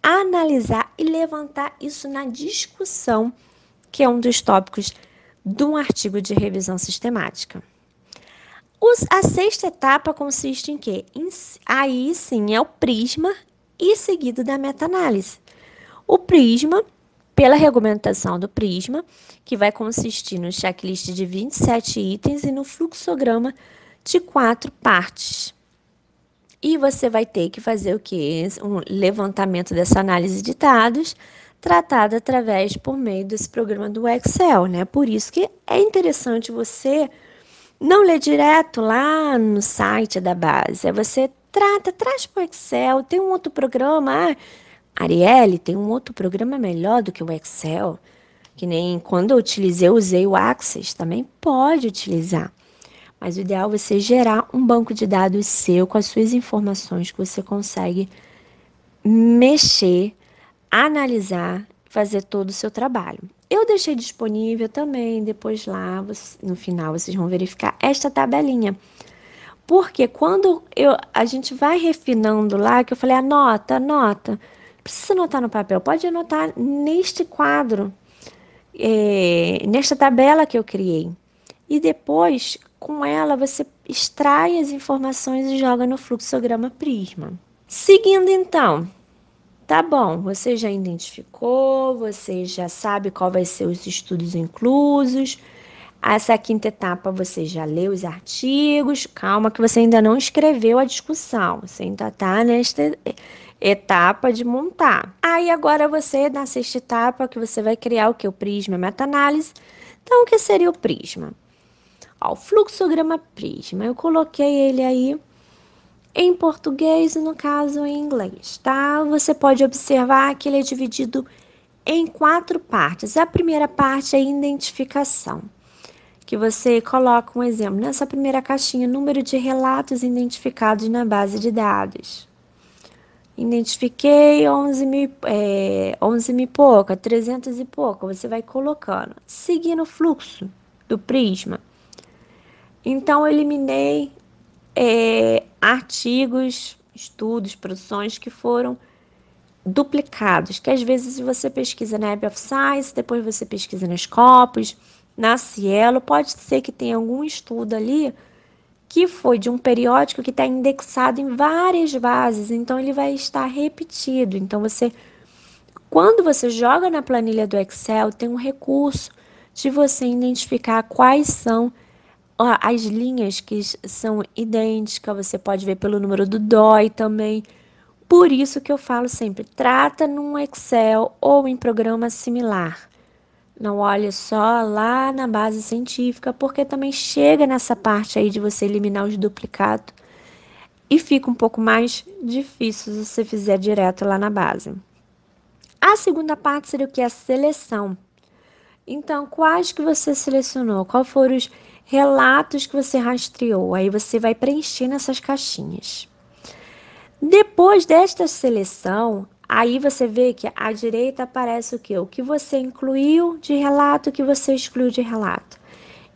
analisar e levantar isso na discussão, que é um dos tópicos de um artigo de revisão sistemática. A sexta etapa consiste em quê? Aí sim é o prisma e seguido da meta-análise. O prisma, pela regulamentação do Prisma, que vai consistir no checklist de 27 itens e no fluxograma de 4 partes. E você vai ter que fazer o quê? Um levantamento dessa análise de dados, tratada através por meio desse programa do Excel, né? Por isso que é interessante você não ler direto lá no site da base. Você traz para o Excel, tem um outro programa. Arielle, tem um outro programa melhor do que o Excel, que nem quando eu usei o Access, também pode utilizar. Mas o ideal é você gerar um banco de dados seu com as suas informações que você consegue mexer, analisar, fazer todo o seu trabalho. Eu deixei disponível também, depois lá, no final, vocês vão verificar esta tabelinha. Porque quando a gente vai refinando lá, que eu falei, anota. Não precisa anotar no papel, pode anotar neste quadro, nesta tabela que eu criei. E depois, com ela, você extrai as informações e joga no fluxograma Prisma. Seguindo, então, tá bom, você já identificou, você já sabe qual vai ser os estudos inclusos. Essa quinta etapa você já leu os artigos. Calma que você ainda não escreveu a discussão. Você ainda está nesta etapa de montar. Aí agora você, na sexta etapa, que você vai criar o que? O Prisma meta-análise. Então, o que seria o Prisma? Ó, o fluxograma Prisma. Eu coloquei ele aí em português e, no caso, em inglês, tá? Você pode observar que ele é dividido em 4 partes. A primeira parte é a identificação, que você coloca um exemplo. Nessa primeira caixinha, número de relatos identificados na base de dados. Identifiquei 11 mil e pouca, 300 e pouca. Você vai colocando, seguindo o fluxo do Prisma. Então, eu eliminei artigos, estudos, produções que foram duplicados, que às vezes você pesquisa na Web of Science, depois você pesquisa na Scopus, na Cielo, pode ser que tenha algum estudo ali que foi de um periódico que está indexado em várias bases, então ele vai estar repetido. Então, quando você joga na planilha do Excel, tem um recurso de você identificar quais são as linhas que são idênticas, você pode ver pelo número do DOI também. Por isso que eu falo sempre, trata num Excel ou em programa similar. Não olhe só lá na base científica, porque também chega nessa parte aí de você eliminar os duplicados e fica um pouco mais difícil se você fizer direto lá na base. A segunda parte seria o que? A seleção. Então, quais que você selecionou? Quais foram os relatos que você rastreou? Aí você vai preencher nessas caixinhas. Depois desta seleção, aí você vê que à direita aparece o quê? O que você incluiu de relato, o que você excluiu de relato.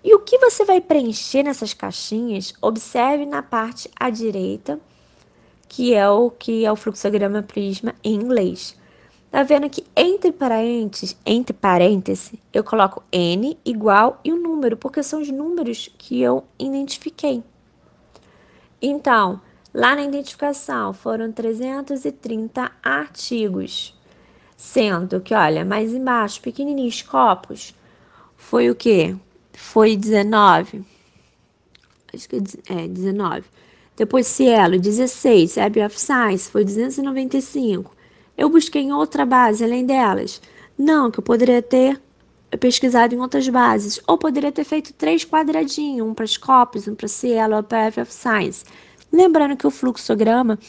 E o que você vai preencher nessas caixinhas, observe na parte à direita, que é o fluxograma Prisma em inglês. Tá vendo que entre parênteses, eu coloco N igual e o número, porque são os números que eu identifiquei. Então, lá na identificação foram 330 artigos, sendo que, olha, mais embaixo, pequenininho, Scopus, foi o quê? Foi 19. Acho que 19. Depois Cielo, 16. Web of Science, foi 295. Eu busquei em outra base, além delas. Não, que eu poderia ter pesquisado em outras bases. Ou poderia ter feito 3 quadradinhos, um para Scopus, um para Cielo, para Web of Science. Lembrando que o fluxograma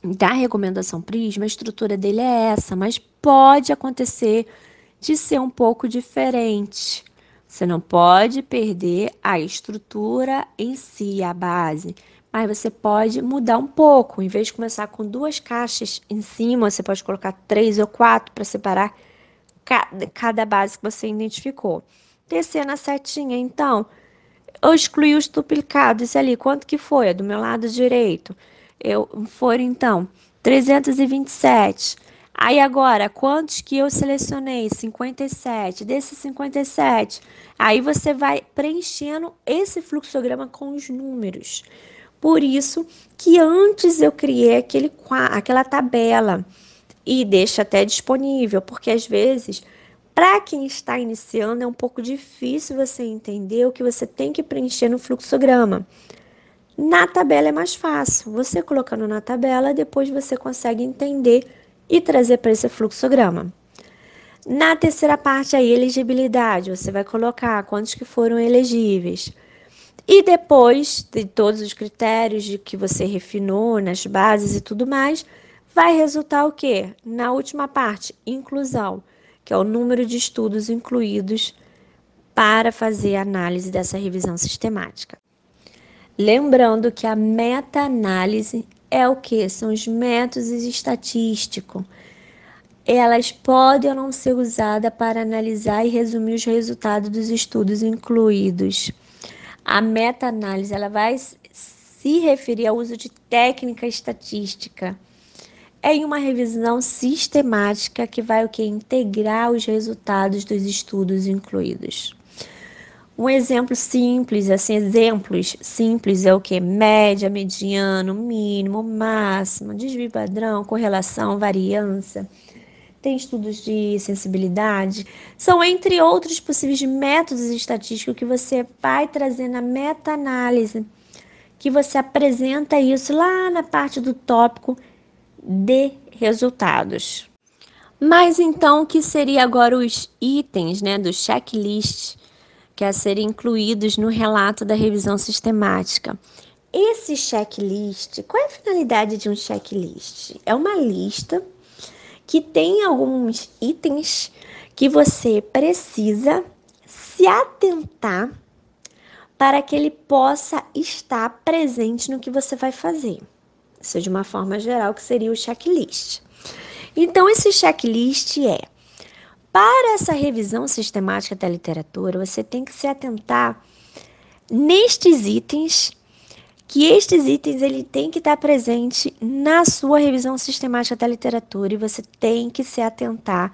da recomendação Prisma, a estrutura dele é essa, mas pode acontecer de ser um pouco diferente. Você não pode perder a estrutura em si, a base, mas você pode mudar um pouco. Em vez de começar com 2 caixas em cima, você pode colocar 3 ou 4 para separar cada base que você identificou. Descer na setinha, então, eu excluí os duplicados ali. Quanto que foi? Do meu lado direito. Foram, então, 327. Aí, agora, quantos que eu selecionei? 57. Desses 57, aí você vai preenchendo esse fluxograma com os números. Por isso que antes eu criei aquela tabela e deixa até disponível, porque às vezes, para quem está iniciando, é um pouco difícil você entender o que você tem que preencher no fluxograma. Na tabela é mais fácil. Você colocando na tabela, depois você consegue entender e trazer para esse fluxograma. Na terceira parte, a elegibilidade, você vai colocar quantos que foram elegíveis. E depois de todos os critérios de que você refinou nas bases e tudo mais, vai resultar o quê? Na última parte, inclusão, que é o número de estudos incluídos para fazer a análise dessa revisão sistemática. Lembrando que a meta-análise é o quê? São os métodos estatísticos. Elas podem ou não ser usadas para analisar e resumir os resultados dos estudos incluídos. A meta-análise ela vai se referir ao uso de técnica estatística. É em uma revisão sistemática que vai o quê? Integrar os resultados dos estudos incluídos. Um exemplo simples, exemplos simples é o quê? Média, mediano, mínimo, máximo, desvio padrão, correlação, variância. Tem estudos de sensibilidade. São, entre outros possíveis métodos estatísticos que você vai trazer na meta-análise, que você apresenta isso lá na parte do tópico de resultados. Mas então, o que seria agora os itens, do checklist, que é a serem incluídos no relato da revisão sistemática? Esse checklist, qual é a finalidade de um checklist? É uma lista que tem alguns itens que você precisa se atentar para que ele possa estar presente no que você vai fazer. Isso de uma forma geral, que seria o checklist. Então, esse checklist para essa revisão sistemática da literatura, você tem que se atentar nestes itens, que estes itens ele tem que estar presente na sua revisão sistemática da literatura e você tem que se atentar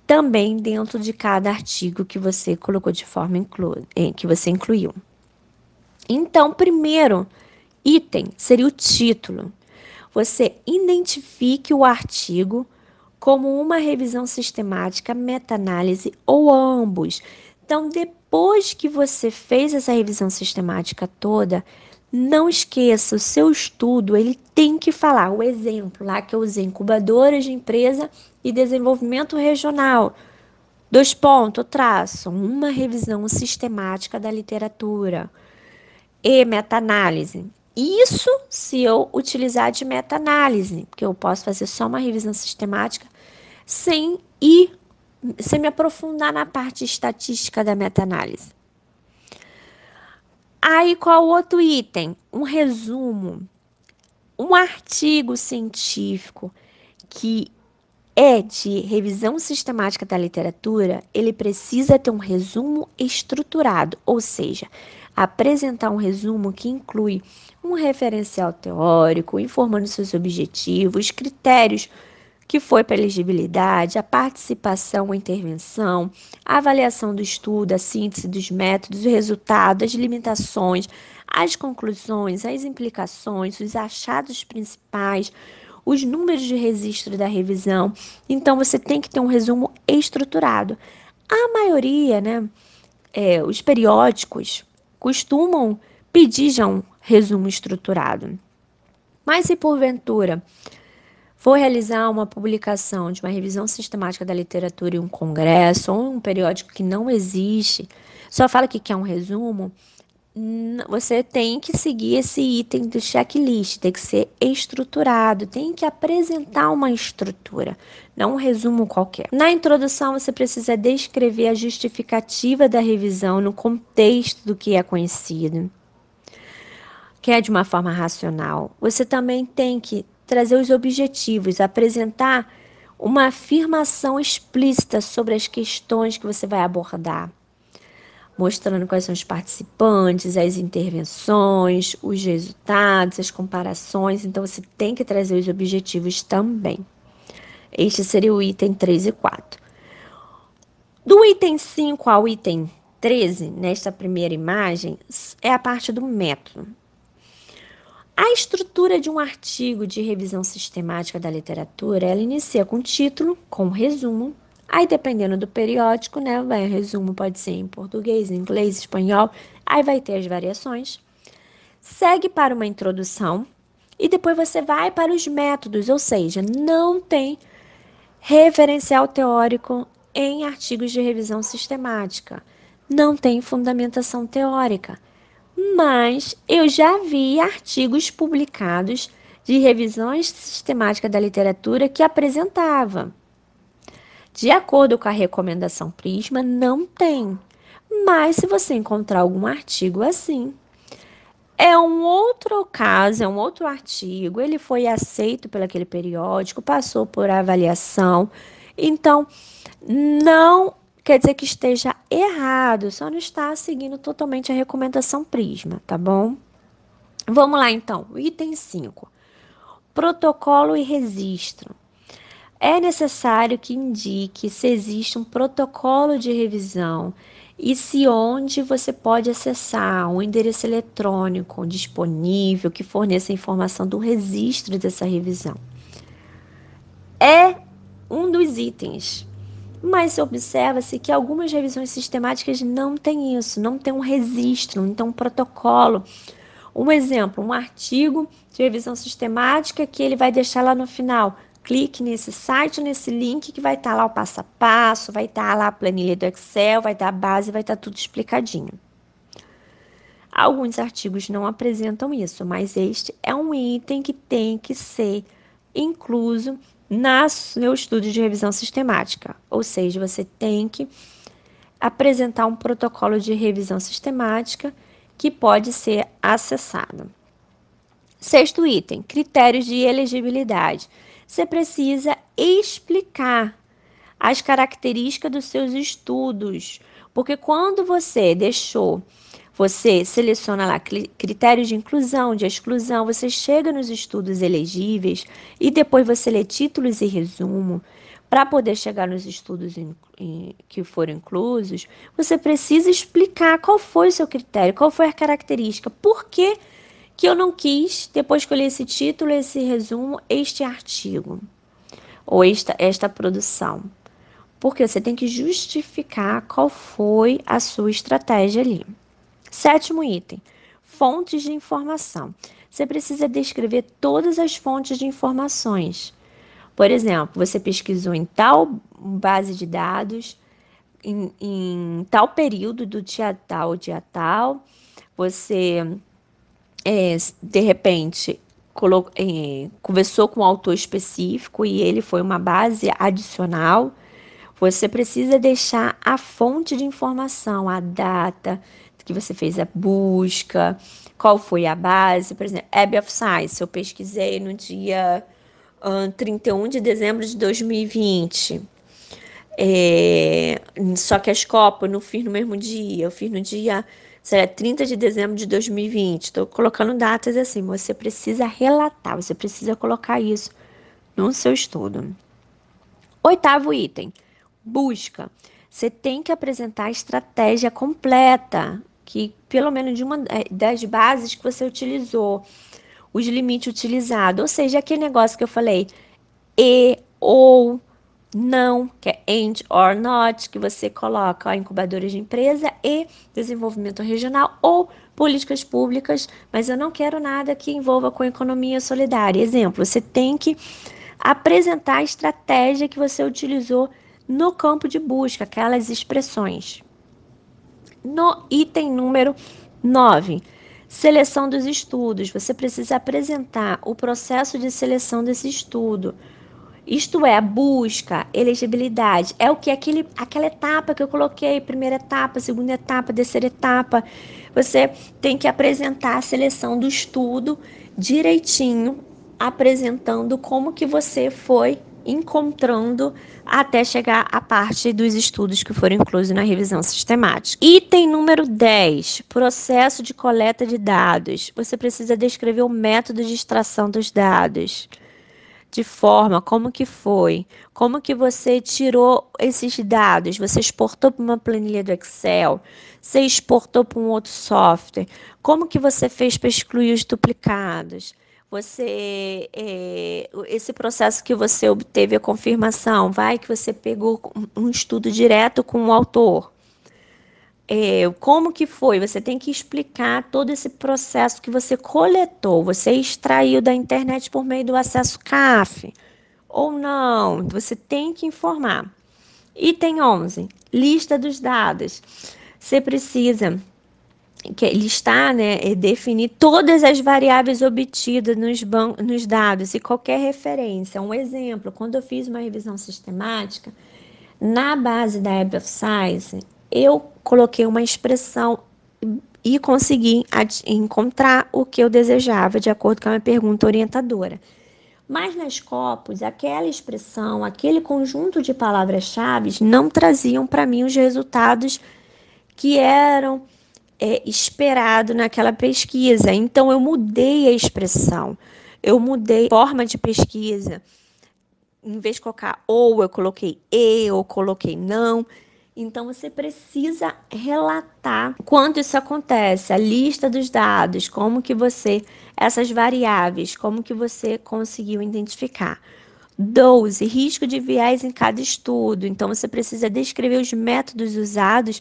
também dentro de cada artigo que você colocou de forma que você incluiu. Então, primeiro item seria o título. Você identifique o artigo como uma revisão sistemática, meta-análise ou ambos. Então, depois que você fez essa revisão sistemática toda, não esqueça, o seu estudo ele tem que falar o exemplo lá que eu usei, incubadoras de empresa e desenvolvimento regional. Uma revisão sistemática da literatura e meta-análise. Isso se eu utilizar de meta-análise, porque eu posso fazer só uma revisão sistemática sem me aprofundar na parte estatística da meta-análise. Aí, qual outro item? Um resumo. Um artigo científico que é de revisão sistemática da literatura, ele precisa ter um resumo estruturado, ou seja, apresentar um resumo que inclui um referencial teórico, informando seus objetivos, critérios que foi para elegibilidade, a participação ou intervenção, a avaliação do estudo, a síntese dos métodos, o resultado, as limitações, as conclusões, as implicações, os achados principais, os números de registro da revisão. Então, você tem que ter um resumo estruturado. A maioria, os periódicos costumam pedir já um resumo estruturado. Mas se porventura for realizar uma publicação de uma revisão sistemática da literatura em um congresso ou um periódico que não existe, só fala que quer um resumo, você tem que seguir esse item do checklist, tem que ser estruturado, tem que apresentar uma estrutura, não um resumo qualquer. Na introdução, você precisa descrever a justificativa da revisão no contexto do que é conhecido, que é de uma forma racional. Você também tem que trazer os objetivos, apresentar uma afirmação explícita sobre as questões que você vai abordar, mostrando quais são os participantes, as intervenções, os resultados, as comparações. Então, você tem que trazer os objetivos também. Este seria o item 3 e 4. Do item 5 ao item 13, nesta primeira imagem, é a parte do método. A estrutura de um artigo de revisão sistemática da literatura, ela inicia com título, com resumo. Aí, dependendo do periódico, né, o resumo pode ser em português, inglês, espanhol, aí vai ter as variações. Segue para uma introdução e depois você vai para os métodos, ou seja, não tem referencial teórico em artigos de revisão sistemática, não tem fundamentação teórica. Mas eu já vi artigos publicados de revisões sistemáticas da literatura que apresentava. De acordo com a recomendação Prisma, não tem. Mas se você encontrar algum artigo assim, é um outro caso, é um outro artigo, ele foi aceito por aquele periódico, passou por avaliação. Então, não quer dizer que esteja errado, só não está seguindo totalmente a recomendação Prisma, tá bom? Vamos lá, então. Item 5. Protocolo e registro. É necessário que indique se existe um protocolo de revisão e se onde você pode acessar um endereço eletrônico disponível que forneça a informação do registro dessa revisão. É um dos itens, mas observa-se que algumas revisões sistemáticas não têm isso, não tem um registro, não tem um protocolo. Um exemplo, um artigo de revisão sistemática que ele vai deixar lá no final. Clique nesse site, nesse link que vai estar lá o passo a passo, vai estar lá a planilha do Excel, vai estar a base, vai estar tudo explicadinho. Alguns artigos não apresentam isso, mas este é um item que tem que ser incluso no seu estudo de revisão sistemática. Ou seja, você tem que apresentar um protocolo de revisão sistemática que pode ser acessado. 6º item, critérios de elegibilidade. Você precisa explicar as características dos seus estudos, porque quando você seleciona lá critérios de inclusão, de exclusão, você chega nos estudos elegíveis e depois você lê títulos e resumo. Para poder chegar nos estudos que foram inclusos, você precisa explicar qual foi o seu critério, qual foi a característica, por que eu não quis, depois que eu li esse título, esse resumo, este artigo, ou esta produção. Porque você tem que justificar qual foi a sua estratégia ali. 7º item, fontes de informação. Você precisa descrever todas as fontes de informações. Por exemplo, você pesquisou em tal base de dados, em tal período do dia tal ao dia tal, você, de repente, conversou com um autor específico e ele foi uma base adicional. Você precisa deixar a fonte de informação, a data que você fez a busca, qual foi a base. Por exemplo, Web of Science, eu pesquisei no dia 31 de dezembro de 2020. Só que a Escopo eu não fiz no mesmo dia, eu fiz no dia 30 de dezembro de 2020. Estou colocando datas assim, você precisa relatar, você precisa colocar isso no seu estudo. 8º item, busca. Você tem que apresentar a estratégia completa, que pelo menos de uma das bases que você utilizou, os limites utilizados, ou seja, aquele negócio que eu falei, e, ou, não, que é and or not, que você coloca incubadoras de empresa e desenvolvimento regional ou políticas públicas, mas eu não quero nada que envolva com economia solidária. Exemplo, você tem que apresentar a estratégia que você utilizou no campo de busca, aquelas expressões. No item número 9, seleção dos estudos. Você precisa apresentar o processo de seleção desse estudo. Isto é, a busca, elegibilidade, é o que aquela etapa que eu coloquei, primeira etapa, segunda etapa, terceira etapa. Você tem que apresentar a seleção do estudo direitinho, apresentando como que você foi encontrando até chegar à parte dos estudos que foram inclusos na revisão sistemática. Item número 10, processo de coleta de dados. Você precisa descrever o método de extração dos dados. de forma, como que foi? Como que você tirou esses dados? Você exportou para uma planilha do Excel? Você exportou para um outro software? Como que você fez para excluir os duplicados? Esse processo que você obteve a confirmação, vai que você pegou um estudo direto com o autor. Como que foi? Você tem que explicar todo esse processo que você coletou, você extraiu da internet por meio do acesso CAF ou não, você tem que informar. Item 11, lista dos dados. Você precisa listar, né, e definir todas as variáveis obtidas nos dados e qualquer referência. Um exemplo, quando eu fiz uma revisão sistemática, na base da Web of Science, eu coloquei uma expressão e consegui encontrar o que eu desejava, de acordo com a minha pergunta orientadora. Mas nas Scopus, aquela expressão, aquele conjunto de palavras-chave não traziam para mim os resultados que eram esperados naquela pesquisa. Então, eu mudei a expressão, eu mudei a forma de pesquisa. Em vez de colocar ou, eu coloquei ou coloquei não. Então, você precisa relatar quando isso acontece, a lista dos dados, essas variáveis, como que você conseguiu identificar. 12, risco de viés em cada estudo. Então, você precisa descrever os métodos usados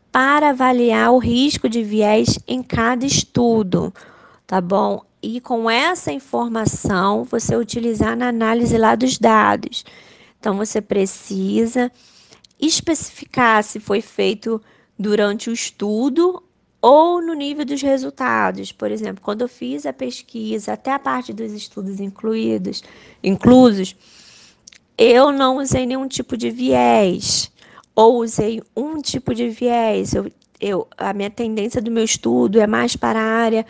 para avaliar o risco de viés em cada estudo, tá bom? E com essa informação, você utilizar na análise lá dos dados. Então, você precisa especificar se foi feito durante o estudo ou no nível dos resultados. Por exemplo, quando eu fiz a pesquisa, até a parte dos estudos inclusos, eu não usei nenhum tipo de viés, ou usei um tipo de viés. A minha tendência do meu estudo é mais para a área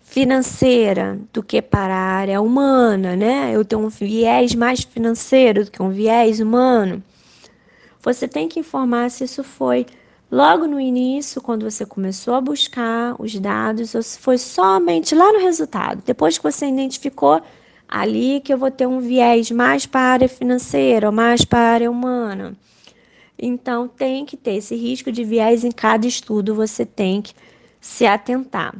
financeira do que para a área humana, né? Eu tenho um viés mais financeiro do que um viés humano. Você tem que informar se isso foi logo no início, quando você começou a buscar os dados, ou se foi somente lá no resultado. Depois que você identificou, ali que eu vou ter um viés mais para a área financeira ou mais para a área humana. Então, tem que ter esse risco de viés em cada estudo, você tem que se atentar.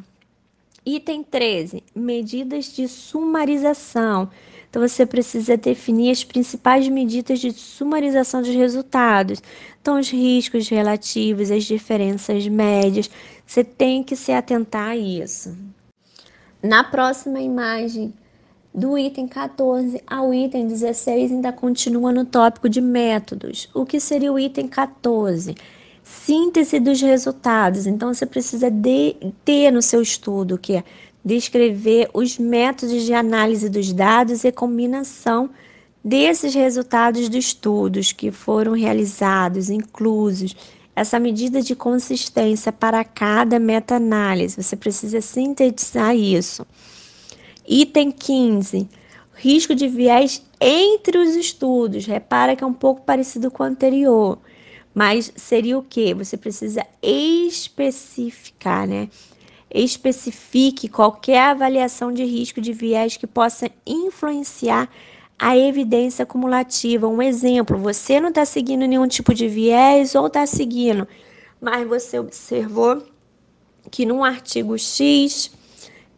Item 13, medidas de sumarização. Então, você precisa definir as principais medidas de sumarização dos resultados. Então, os riscos relativos, as diferenças médias, você tem que se atentar a isso. Na próxima imagem, do item 14 ao item 16, ainda continua no tópico de métodos. O que seria o item 14? Síntese dos resultados. Então, você precisa ter no seu estudo, que é descrever os métodos de análise dos dados e combinação desses resultados dos estudos que foram realizados, inclusos. Essa medida de consistência para cada meta-análise. Você precisa sintetizar isso. Item 15, risco de viés entre os estudos. Repara que é um pouco parecido com o anterior, mas seria o quê? Você precisa especificar, né? Especifique qualquer avaliação de risco de viés que possa influenciar a evidência cumulativa. Um exemplo, você não está seguindo nenhum tipo de viés ou está seguindo, mas você observou que num artigo X,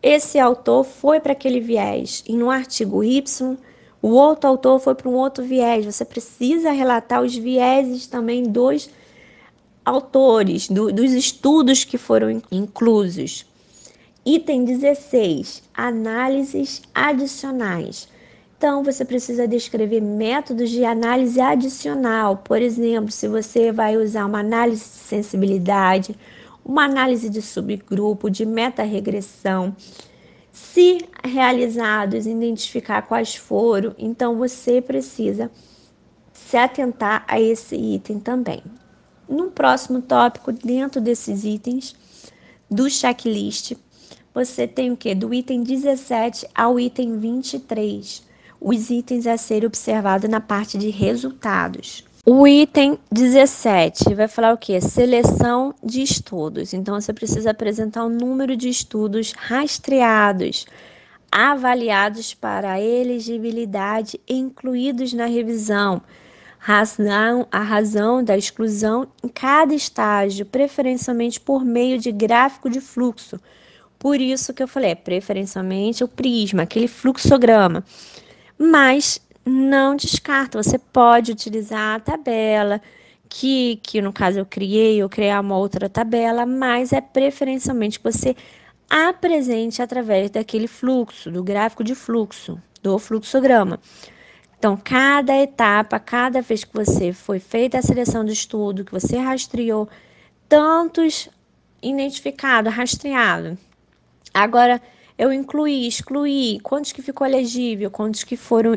esse autor foi para aquele viés, e no artigo Y, o outro autor foi para um outro viés. Você precisa relatar os vieses também dos autores, dos estudos que foram inclusos. Item 16, análises adicionais. Então, você precisa descrever métodos de análise adicional. Por exemplo, se você vai usar uma análise de sensibilidade, uma análise de subgrupo, de meta-regressão. Se realizados, identificar quais foram, então você precisa se atentar a esse item também. No próximo tópico, dentro desses itens do checklist, você tem o quê? Do item 17 ao item 23, os itens a serem observados na parte de resultados. O item 17 vai falar o quê? Seleção de estudos. Então, você precisa apresentar o número de estudos rastreados avaliados para a elegibilidade e incluídos na revisão. A razão da exclusão em cada estágio, preferencialmente por meio de gráfico de fluxo. Por isso que eu falei, preferencialmente o prisma, aquele fluxograma. Mas não descarta, você pode utilizar a tabela, que no caso eu criar uma outra tabela, mas é preferencialmente que você apresente através daquele fluxo, do gráfico de fluxo, do fluxograma. Então, cada etapa, cada vez que você foi feita a seleção do estudo, que você rastreou tantos identificados, rastreado. Agora, eu excluí, quantos que ficou elegível, quantos que foram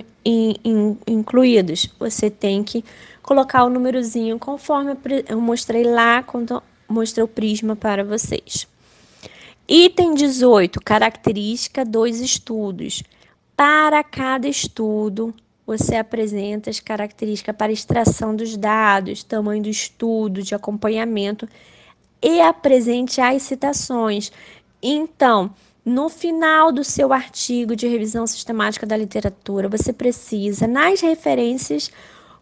incluídos. Você tem que colocar o númerozinho conforme eu mostrei lá, quando eu mostrei o prisma para vocês. Item 18, característica dos estudos. Para cada estudo, você apresenta as características para extração dos dados, tamanho do estudo, de acompanhamento e apresente as citações. Então, no final do seu artigo de revisão sistemática da literatura, você precisa, nas referências,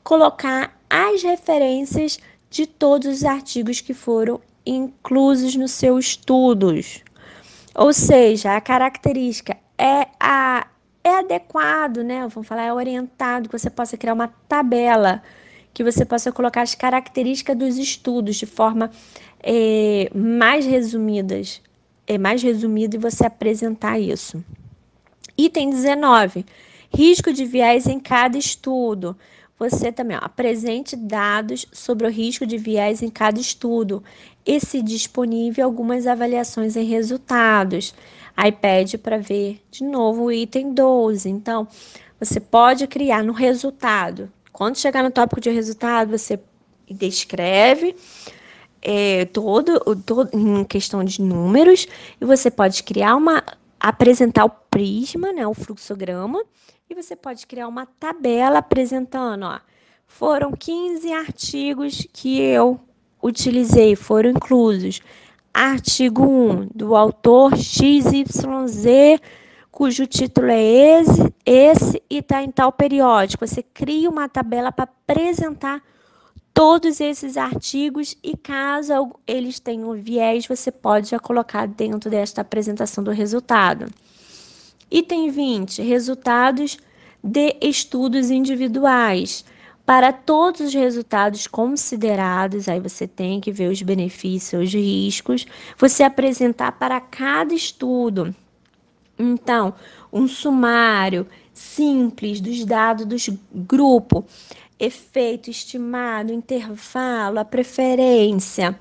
colocar as referências de todos os artigos que foram inclusos nos seus estudos. Ou seja, a característica é adequado, né? Vamos falar, é orientado, que você possa criar uma tabela, que você possa colocar as características dos estudos de forma mais resumidas. Mais resumido e você apresentar isso. Item 19. Risco de viés em cada estudo. Você também apresente dados sobre o risco de viés em cada estudo e, se disponível, algumas avaliações em resultados. Aí pede para ver de novo o item 12. Então, você pode criar no resultado. Quando chegar no tópico de resultado, você descreve todo em questão de números, e você pode apresentar o prisma, né, o fluxograma, e você pode criar uma tabela apresentando, foram 15 artigos que eu utilizei, foram inclusos. Artigo 1, do autor XYZ, cujo título é esse e está em tal periódico. Você cria uma tabela para apresentar todos esses artigos e, caso eles tenham viés, você pode já colocar dentro desta apresentação do resultado. Item 20, resultados de estudos individuais. Para todos os resultados considerados, aí você tem que ver os benefícios, os riscos, você apresentar para cada estudo. Então, um sumário simples dos dados do grupo, efeito estimado, intervalo, a preferência.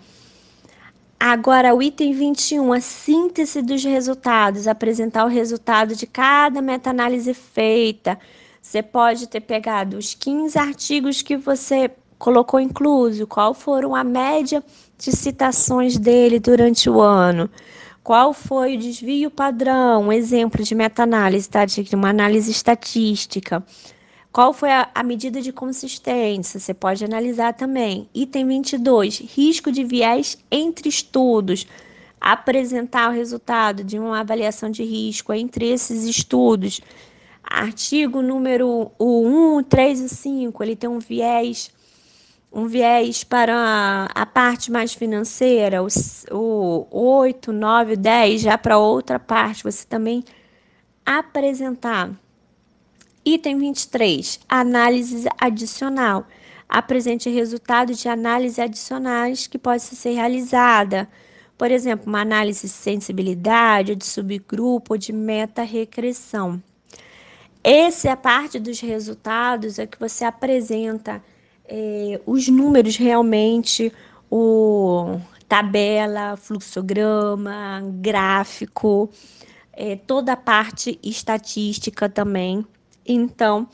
Agora, o item 21, a síntese dos resultados, apresentar o resultado de cada meta-análise feita. Você pode ter pegado os 15 artigos que você colocou incluso, qual foram a média de citações dele durante o ano, qual foi o desvio padrão, um exemplo de meta-análise, tá? De uma análise estatística. Qual foi a medida de consistência? Você pode analisar também. Item 22, risco de viés entre estudos. Apresentar o resultado de uma avaliação de risco entre esses estudos. Artigo número 1, 3 e 5, ele tem um viés para a parte mais financeira, o 8, 9, 10, já para outra parte, você também apresentar. Item 23, análise adicional. Apresente resultados de análise adicionais que possam ser realizada. Por exemplo, uma análise de sensibilidade, ou de subgrupo, ou de meta-regressão. Essa é a parte dos resultados, é que você apresenta os números realmente, tabela, fluxograma, gráfico, toda a parte estatística também. Então,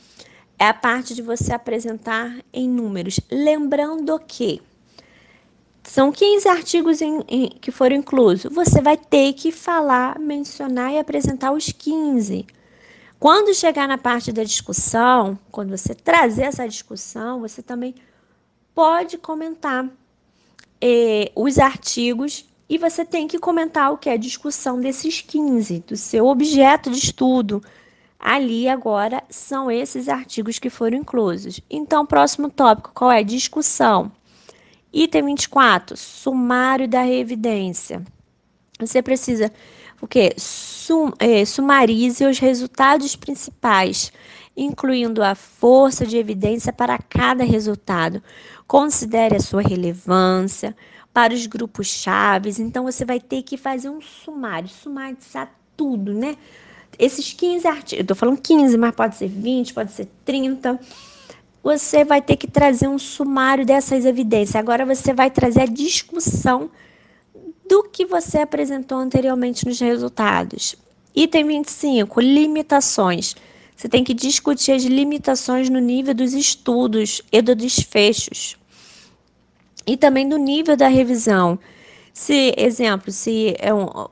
é a parte de você apresentar em números. Lembrando que são 15 artigos que foram inclusos. Você vai ter que falar, mencionar e apresentar os 15. Quando chegar na parte da discussão, quando você trazer essa discussão, você também pode comentar os artigos E você tem que comentar o que é a discussão desses 15, do seu objeto de estudo. Ali agora são esses artigos que foram inclusos. Então, próximo tópico, qual é? Discussão. Item 24, sumário da reevidência. Você precisa o quê? Sumarize os resultados principais, incluindo a força de evidência para cada resultado. Considere a sua relevância para os grupos chaves. Então, você vai ter que fazer um sumário, sumarizar tudo, né? Esses 15 artigos, eu estou falando 15, mas pode ser 20, pode ser 30. Você vai ter que trazer um sumário dessas evidências. Agora você vai trazer a discussão do que você apresentou anteriormente nos resultados. Item 25, limitações. Você tem que discutir as limitações no nível dos estudos e dos desfechos. E também do nível da revisão. Se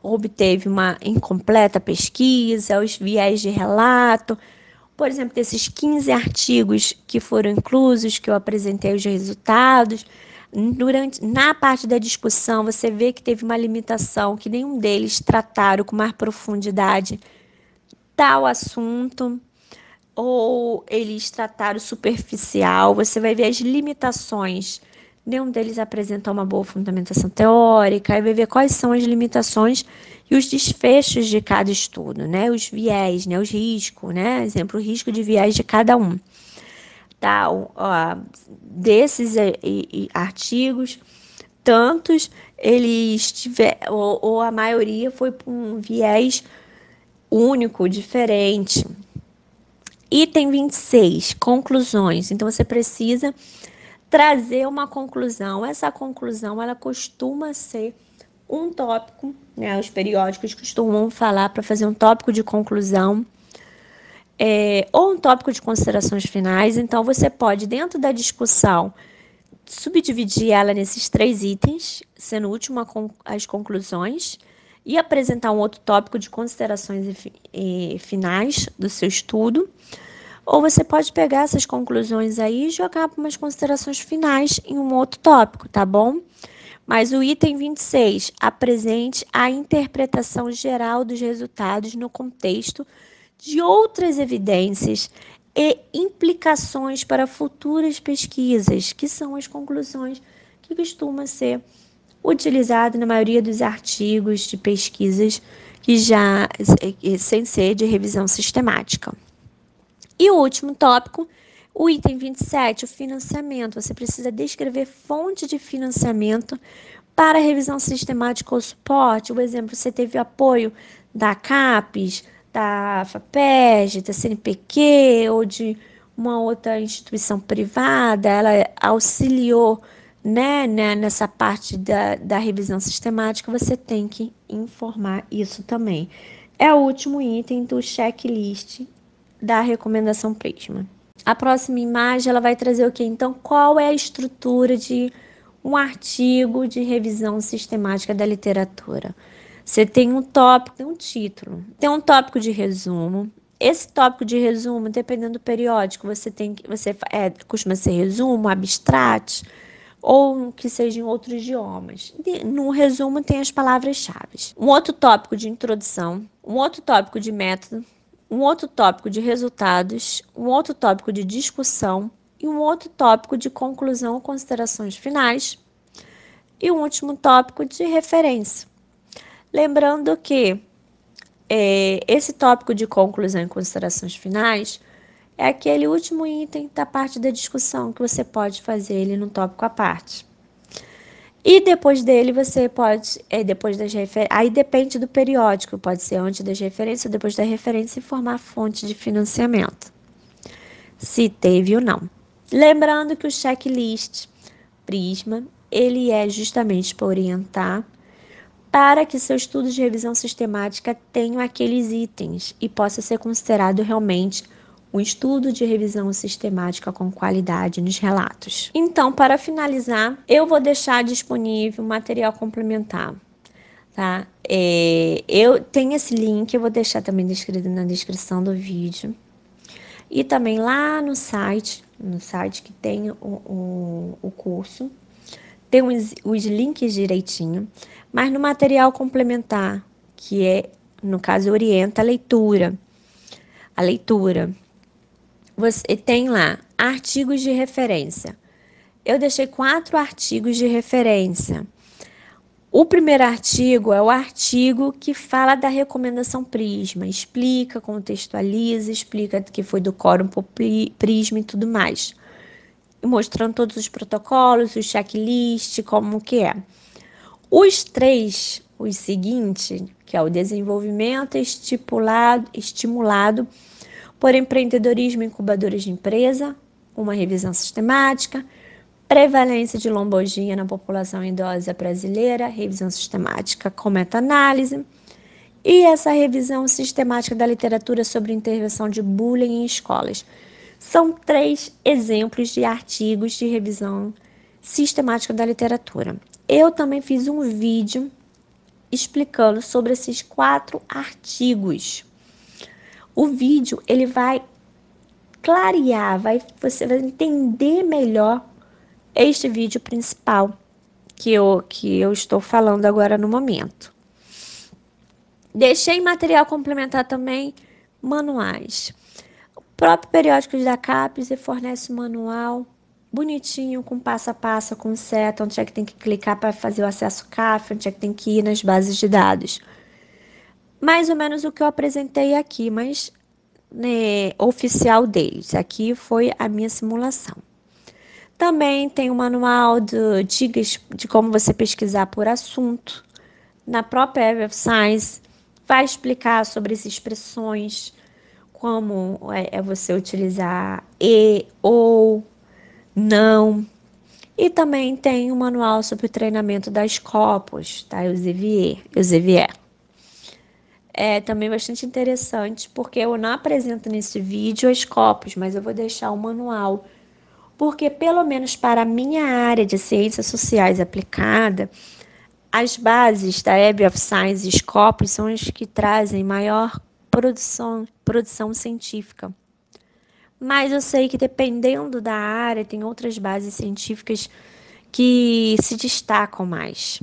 obteve uma incompleta pesquisa, os viés de relato, por exemplo, desses 15 artigos que foram inclusos, que eu apresentei os resultados, na parte da discussão, você vê que teve uma limitação, que nenhum deles trataram com mais profundidade tal assunto, ou eles trataram superficial, você vai ver as limitações. Nenhum deles apresenta uma boa fundamentação teórica, e vai ver quais são as limitações e os desfechos de cada estudo, né? Os viés, né? Os riscos, né? Exemplo, o risco de viés de cada um. Tá? Desses artigos, tantos eles tiveram, ou a maioria foi por um viés único, diferente. Item 26, conclusões. Então, você precisa trazer uma conclusão. Essa conclusão, ela costuma ser um tópico, né? Os periódicos costumam falar para fazer um tópico de conclusão, ou um tópico de considerações finais. Então, você pode, dentro da discussão, subdividir ela nesses 3 itens, sendo o último as conclusões, e apresentar um outro tópico de considerações finais do seu estudo. Ou você pode pegar essas conclusões aí e jogar para umas considerações finais em um outro tópico, tá bom? Mas o item 26, apresente a interpretação geral dos resultados no contexto de outras evidências e implicações para futuras pesquisas, que são as conclusões que costumam ser utilizadas na maioria dos artigos de pesquisas que já, sem ser de revisão sistemática. E o último tópico, o item 27, o financiamento. Você precisa descrever fonte de financiamento para a revisão sistemática ou suporte. Por exemplo, você teve apoio da CAPES, da FAPESG, da CNPq ou de uma outra instituição privada, ela auxiliou, né, nessa parte da revisão sistemática, você tem que informar isso também. É o último item do checklist da recomendação Prisma. A próxima imagem, ela vai trazer o quê? Então, qual é a estrutura de um artigo de revisão sistemática da literatura? Você tem um tópico, tem um título, tem um tópico de resumo. Esse tópico de resumo, dependendo do periódico, costuma ser resumo, abstract, ou que seja em outros idiomas. No resumo tem as palavras-chave. Um outro tópico de introdução, um outro tópico de método, um outro tópico de resultados, um outro tópico de discussão e um outro tópico de conclusão ou considerações finais e um último tópico de referência. Lembrando que esse tópico de conclusão e considerações finais é aquele último item da parte da discussão que você pode fazer ele num tópico à parte. E depois dele você pode, depois das referências, aí depende do periódico, pode ser antes das referências ou depois da referência, informar a fonte de financiamento, se teve ou não. Lembrando que o checklist Prisma, ele é justamente para orientar para que seu estudo de revisão sistemática tenha aqueles itens e possa ser considerado realmente um estudo de revisão sistemática com qualidade nos relatos. Então, para finalizar, eu vou deixar disponível um material complementar, tá? Eu tenho esse link, eu vou deixar também descrito na descrição do vídeo. E também lá no site que tem o curso, tem os links direitinho, mas no material complementar, que é, no caso, orienta a leitura, você tem lá artigos de referência. Eu deixei 4 artigos de referência. O primeiro artigo é o artigo que fala da recomendação Prisma, explica, contextualiza, explica que foi do Quórum Prisma e tudo mais, mostrando todos os protocolos, o checklist, como que é. Os seguintes, que é o desenvolvimento estimulado por empreendedorismo e incubadoras de empresa, uma revisão sistemática, prevalência de lombalgia na população idosa brasileira, revisão sistemática com meta-análise, e essa revisão sistemática da literatura sobre intervenção de bullying em escolas. São 3 exemplos de artigos de revisão sistemática da literatura. Eu também fiz um vídeo explicando sobre esses 4 artigos. O vídeo, ele vai clarear, você vai entender melhor este vídeo principal que eu estou falando agora no momento. Deixei material complementar também, manuais. O próprio Periódicos da CAPES fornece um manual bonitinho, com passo a passo, com seta, onde é que tem que clicar para fazer o acesso CAF, onde é que tem que ir nas bases de dados. Mais ou menos o que eu apresentei aqui, mas oficial deles. Aqui foi a minha simulação. Também tem um manual de dicas de como você pesquisar por assunto. Na própria Web of Science, vai explicar sobre as expressões, como é você utilizar e, ou, não. E também tem um manual sobre o treinamento das Scopus, tá? Elsevier. É também bastante interessante, porque eu não apresento nesse vídeo as Scopus, mas eu vou deixar o manual. Porque, pelo menos para a minha área de ciências sociais aplicada, as bases da Web of Science e Scopus são as que trazem maior produção científica. Mas eu sei que, dependendo da área, tem outras bases científicas que se destacam mais.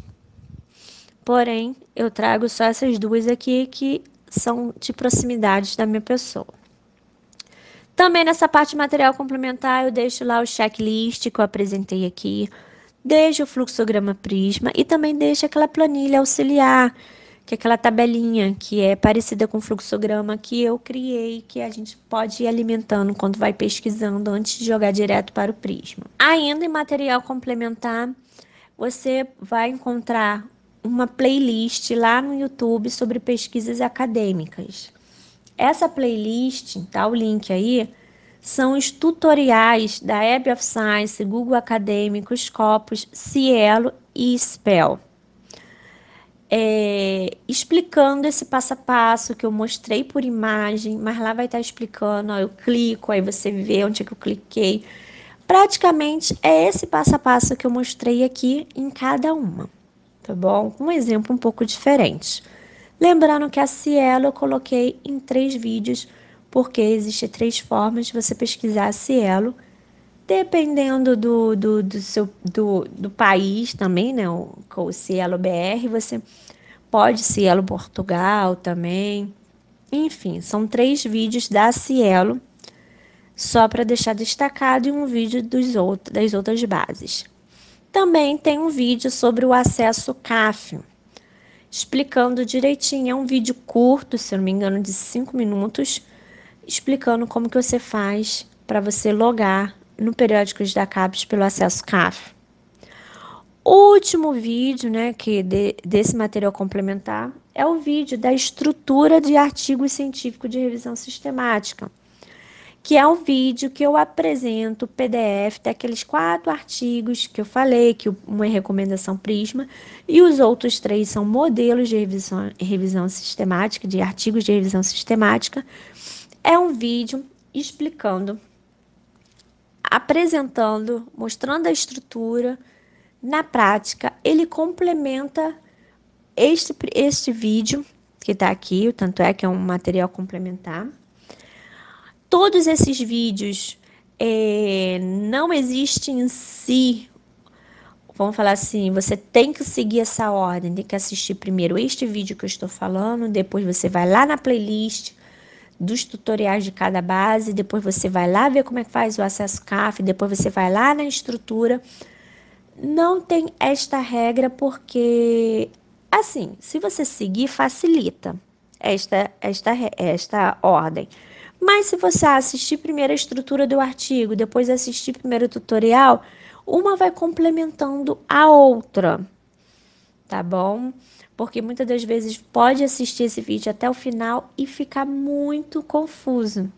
Porém, eu trago só essas 2 aqui que são de proximidade da minha pessoa. Também nessa parte de material complementar, eu deixo lá o checklist que eu apresentei aqui, deixo o fluxograma Prisma e também deixo aquela planilha auxiliar, que é aquela tabelinha que é parecida com o fluxograma que eu criei, que a gente pode ir alimentando quando vai pesquisando antes de jogar direto para o Prisma. Ainda em material complementar, você vai encontrar uma playlist lá no YouTube sobre pesquisas acadêmicas. Essa playlist, tá o link aí, são os tutoriais da Web of Science, Google Acadêmico, Scopus, Cielo e Spell. Explicando esse passo a passo que eu mostrei por imagem, mas lá vai estar explicando, ó, eu clico, aí você vê onde é que eu cliquei. Praticamente é esse passo a passo que eu mostrei aqui em cada uma, tá bom? Um exemplo um pouco diferente. Lembrando que a Cielo eu coloquei em 3 vídeos, porque existem 3 formas de você pesquisar a Cielo, dependendo do país também, né? O Cielo BR, você pode Cielo Portugal também. Enfim, são 3 vídeos da Cielo, só para deixar destacado, e um vídeo das outras bases. Também tem um vídeo sobre o acesso CAF, explicando direitinho. É um vídeo curto, se eu não me engano, de 5 minutos, explicando como que você faz para você logar no Periódicos da CAPES pelo acesso CAF. O último vídeo, né, desse material complementar, é o vídeo da estrutura de artigos científicos de revisão sistemática, que é um vídeo que eu apresento o PDF daqueles 4 artigos que eu falei, que uma é recomendação Prisma, e os outros 3 são modelos de revisão sistemática, de artigos de revisão sistemática. É um vídeo explicando, apresentando, mostrando a estrutura. Na prática, ele complementa este vídeo que está aqui, tanto é que é um material complementar. Todos esses vídeos não existe em si vamos falar assim, você tem que seguir essa ordem, tem que assistir primeiro este vídeo que eu estou falando, depois você vai lá na playlist dos tutoriais de cada base, depois você vai lá ver como é que faz o acesso CAF, depois você vai lá na estrutura. Não tem esta regra porque, assim, se você seguir, facilita esta ordem. Mas se você assistir primeiro a estrutura do artigo, depois assistir primeiro o tutorial, uma vai complementando a outra, tá bom? Porque muitas das vezes pode assistir esse vídeo até o final e ficar muito confuso.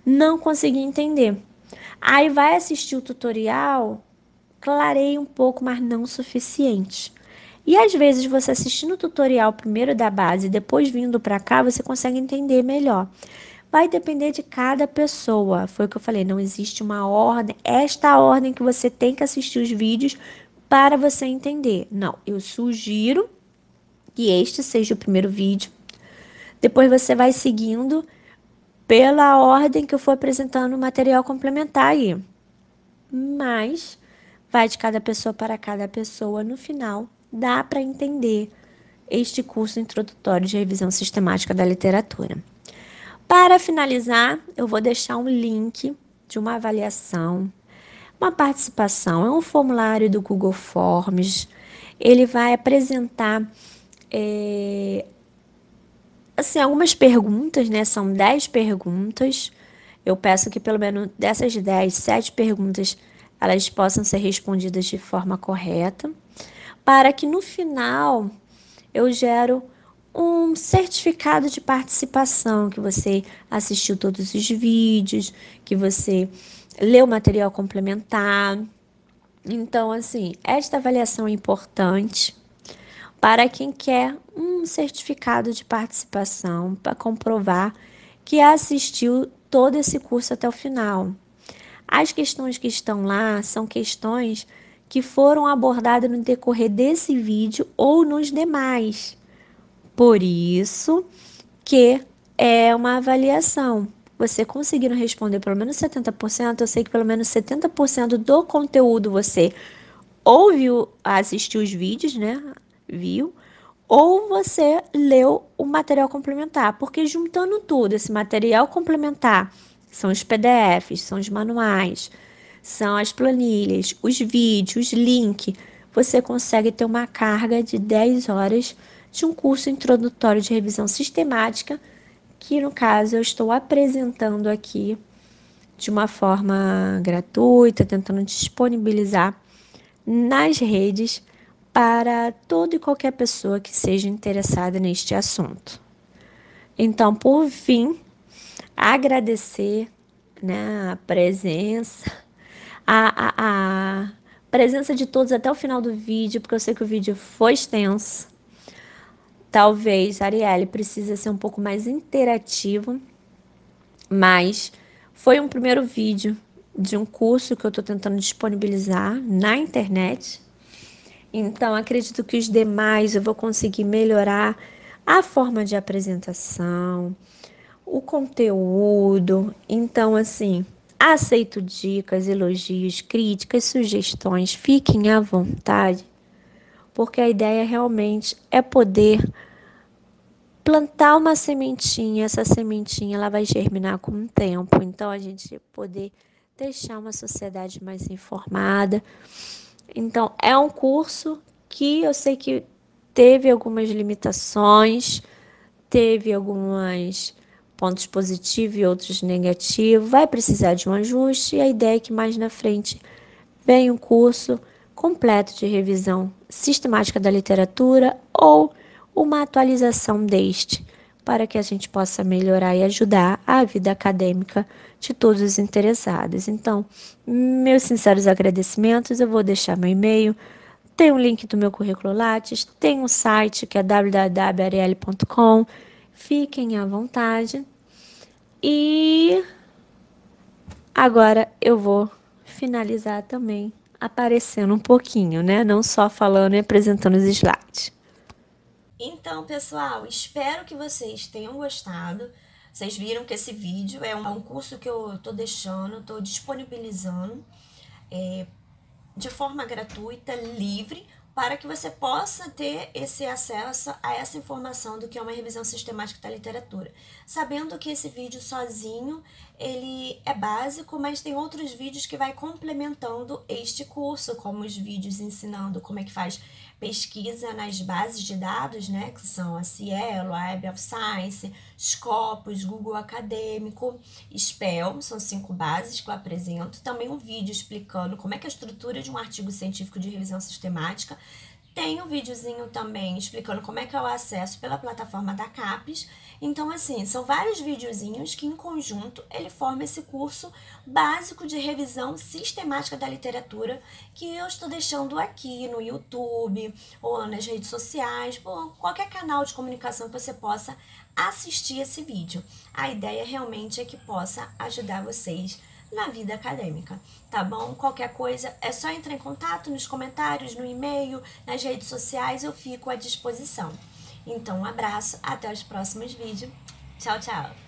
Não conseguir entender. Aí vai assistir o tutorial, clareia um pouco, mas não o suficiente. E às vezes você assistindo o tutorial primeiro da base e depois vindo para cá, você consegue entender melhor. Vai depender de cada pessoa. Foi o que eu falei, não existe uma ordem, esta ordem que você tem que assistir os vídeos para você entender. Não, eu sugiro que este seja o primeiro vídeo. Depois você vai seguindo pela ordem que eu for apresentando o material complementar aí. Mas vai de cada pessoa para cada pessoa. No final, dá para entender este curso introdutório de revisão sistemática da literatura. Para finalizar, eu vou deixar um link de uma avaliação, uma participação. É um formulário do Google Forms. Ele vai apresentar assim, algumas perguntas, né? São 10 perguntas. Eu peço que pelo menos dessas 10, 7 perguntas elas possam ser respondidas de forma correta, para que no final eu gero um certificado de participação, que você assistiu todos os vídeos, que você leu o material complementar. Então, assim, esta avaliação é importante para quem quer um certificado de participação para comprovar que assistiu todo esse curso até o final. As questões que estão lá são questões que foram abordadas no decorrer desse vídeo ou nos demais. Por isso que é uma avaliação. Você conseguindo responder pelo menos 70%, eu sei que pelo menos 70% do conteúdo você ouviu, assistiu os vídeos, né? Viu? Ou você leu o material complementar, porque juntando tudo, esse material complementar, são os PDFs, são os manuais, são as planilhas, os vídeos, link, você consegue ter uma carga de 10 horas de um curso introdutório de revisão sistemática, que no caso eu estou apresentando aqui de uma forma gratuita, tentando disponibilizar nas redes para toda e qualquer pessoa que seja interessada neste assunto. Então, por fim, agradecer, né, a presença, a presença de todos até o final do vídeo, porque eu sei que o vídeo foi extenso. Talvez, Arielle, precisa ser um pouco mais interativo, mas foi um primeiro vídeo de um curso que eu estou tentando disponibilizar na internet. Então, acredito que os demais eu vou conseguir melhorar a forma de apresentação, o conteúdo. Então, assim, aceito dicas, elogios, críticas, sugestões. Fiquem à vontade, porque a ideia realmente é poder plantar uma sementinha. Essa sementinha ela vai germinar com o tempo. Então, a gente poder deixar uma sociedade mais informada. Então, é um curso que eu sei que teve algumas limitações, teve alguns pontos positivos e outros negativos, vai precisar de um ajuste, e a ideia é que mais na frente venha um curso completo de revisão sistemática da literatura ou uma atualização deste, para que a gente possa melhorar e ajudar a vida acadêmica de todos os interessados. Então, meus sinceros agradecimentos, eu vou deixar meu e-mail, tem um link do meu currículo Lattes, tem um site que é www.arielle.com, fiquem à vontade. E agora eu vou finalizar também aparecendo um pouquinho, né? Não só falando e apresentando os slides. Então, pessoal, espero que vocês tenham gostado. Vocês viram que esse vídeo é um curso que eu tô deixando, tô disponibilizando de forma gratuita, livre, para que você possa ter esse acesso a essa informação do que é uma revisão sistemática da literatura. Sabendo que esse vídeo sozinho, ele é básico, mas tem outros vídeos que vai complementando este curso, como os vídeos ensinando como é que faz pesquisa nas bases de dados, né, que são a Cielo, a Web of Science, Scopus, Google Acadêmico, Spell, são 5 bases que eu apresento. Também um vídeo explicando como é que é a estrutura de um artigo científico de revisão sistemática. Tem um videozinho também explicando como é que é o acesso pela plataforma da CAPES. Então, assim, são vários videozinhos que, em conjunto, ele forma esse curso básico de revisão sistemática da literatura que eu estou deixando aqui no YouTube ou nas redes sociais, por qualquer canal de comunicação que você possa assistir esse vídeo. A ideia realmente é que possa ajudar vocês na vida acadêmica, tá bom? Qualquer coisa é só entrar em contato nos comentários, no e-mail, nas redes sociais, eu fico à disposição. Então, um abraço, até os próximos vídeos. Tchau, tchau!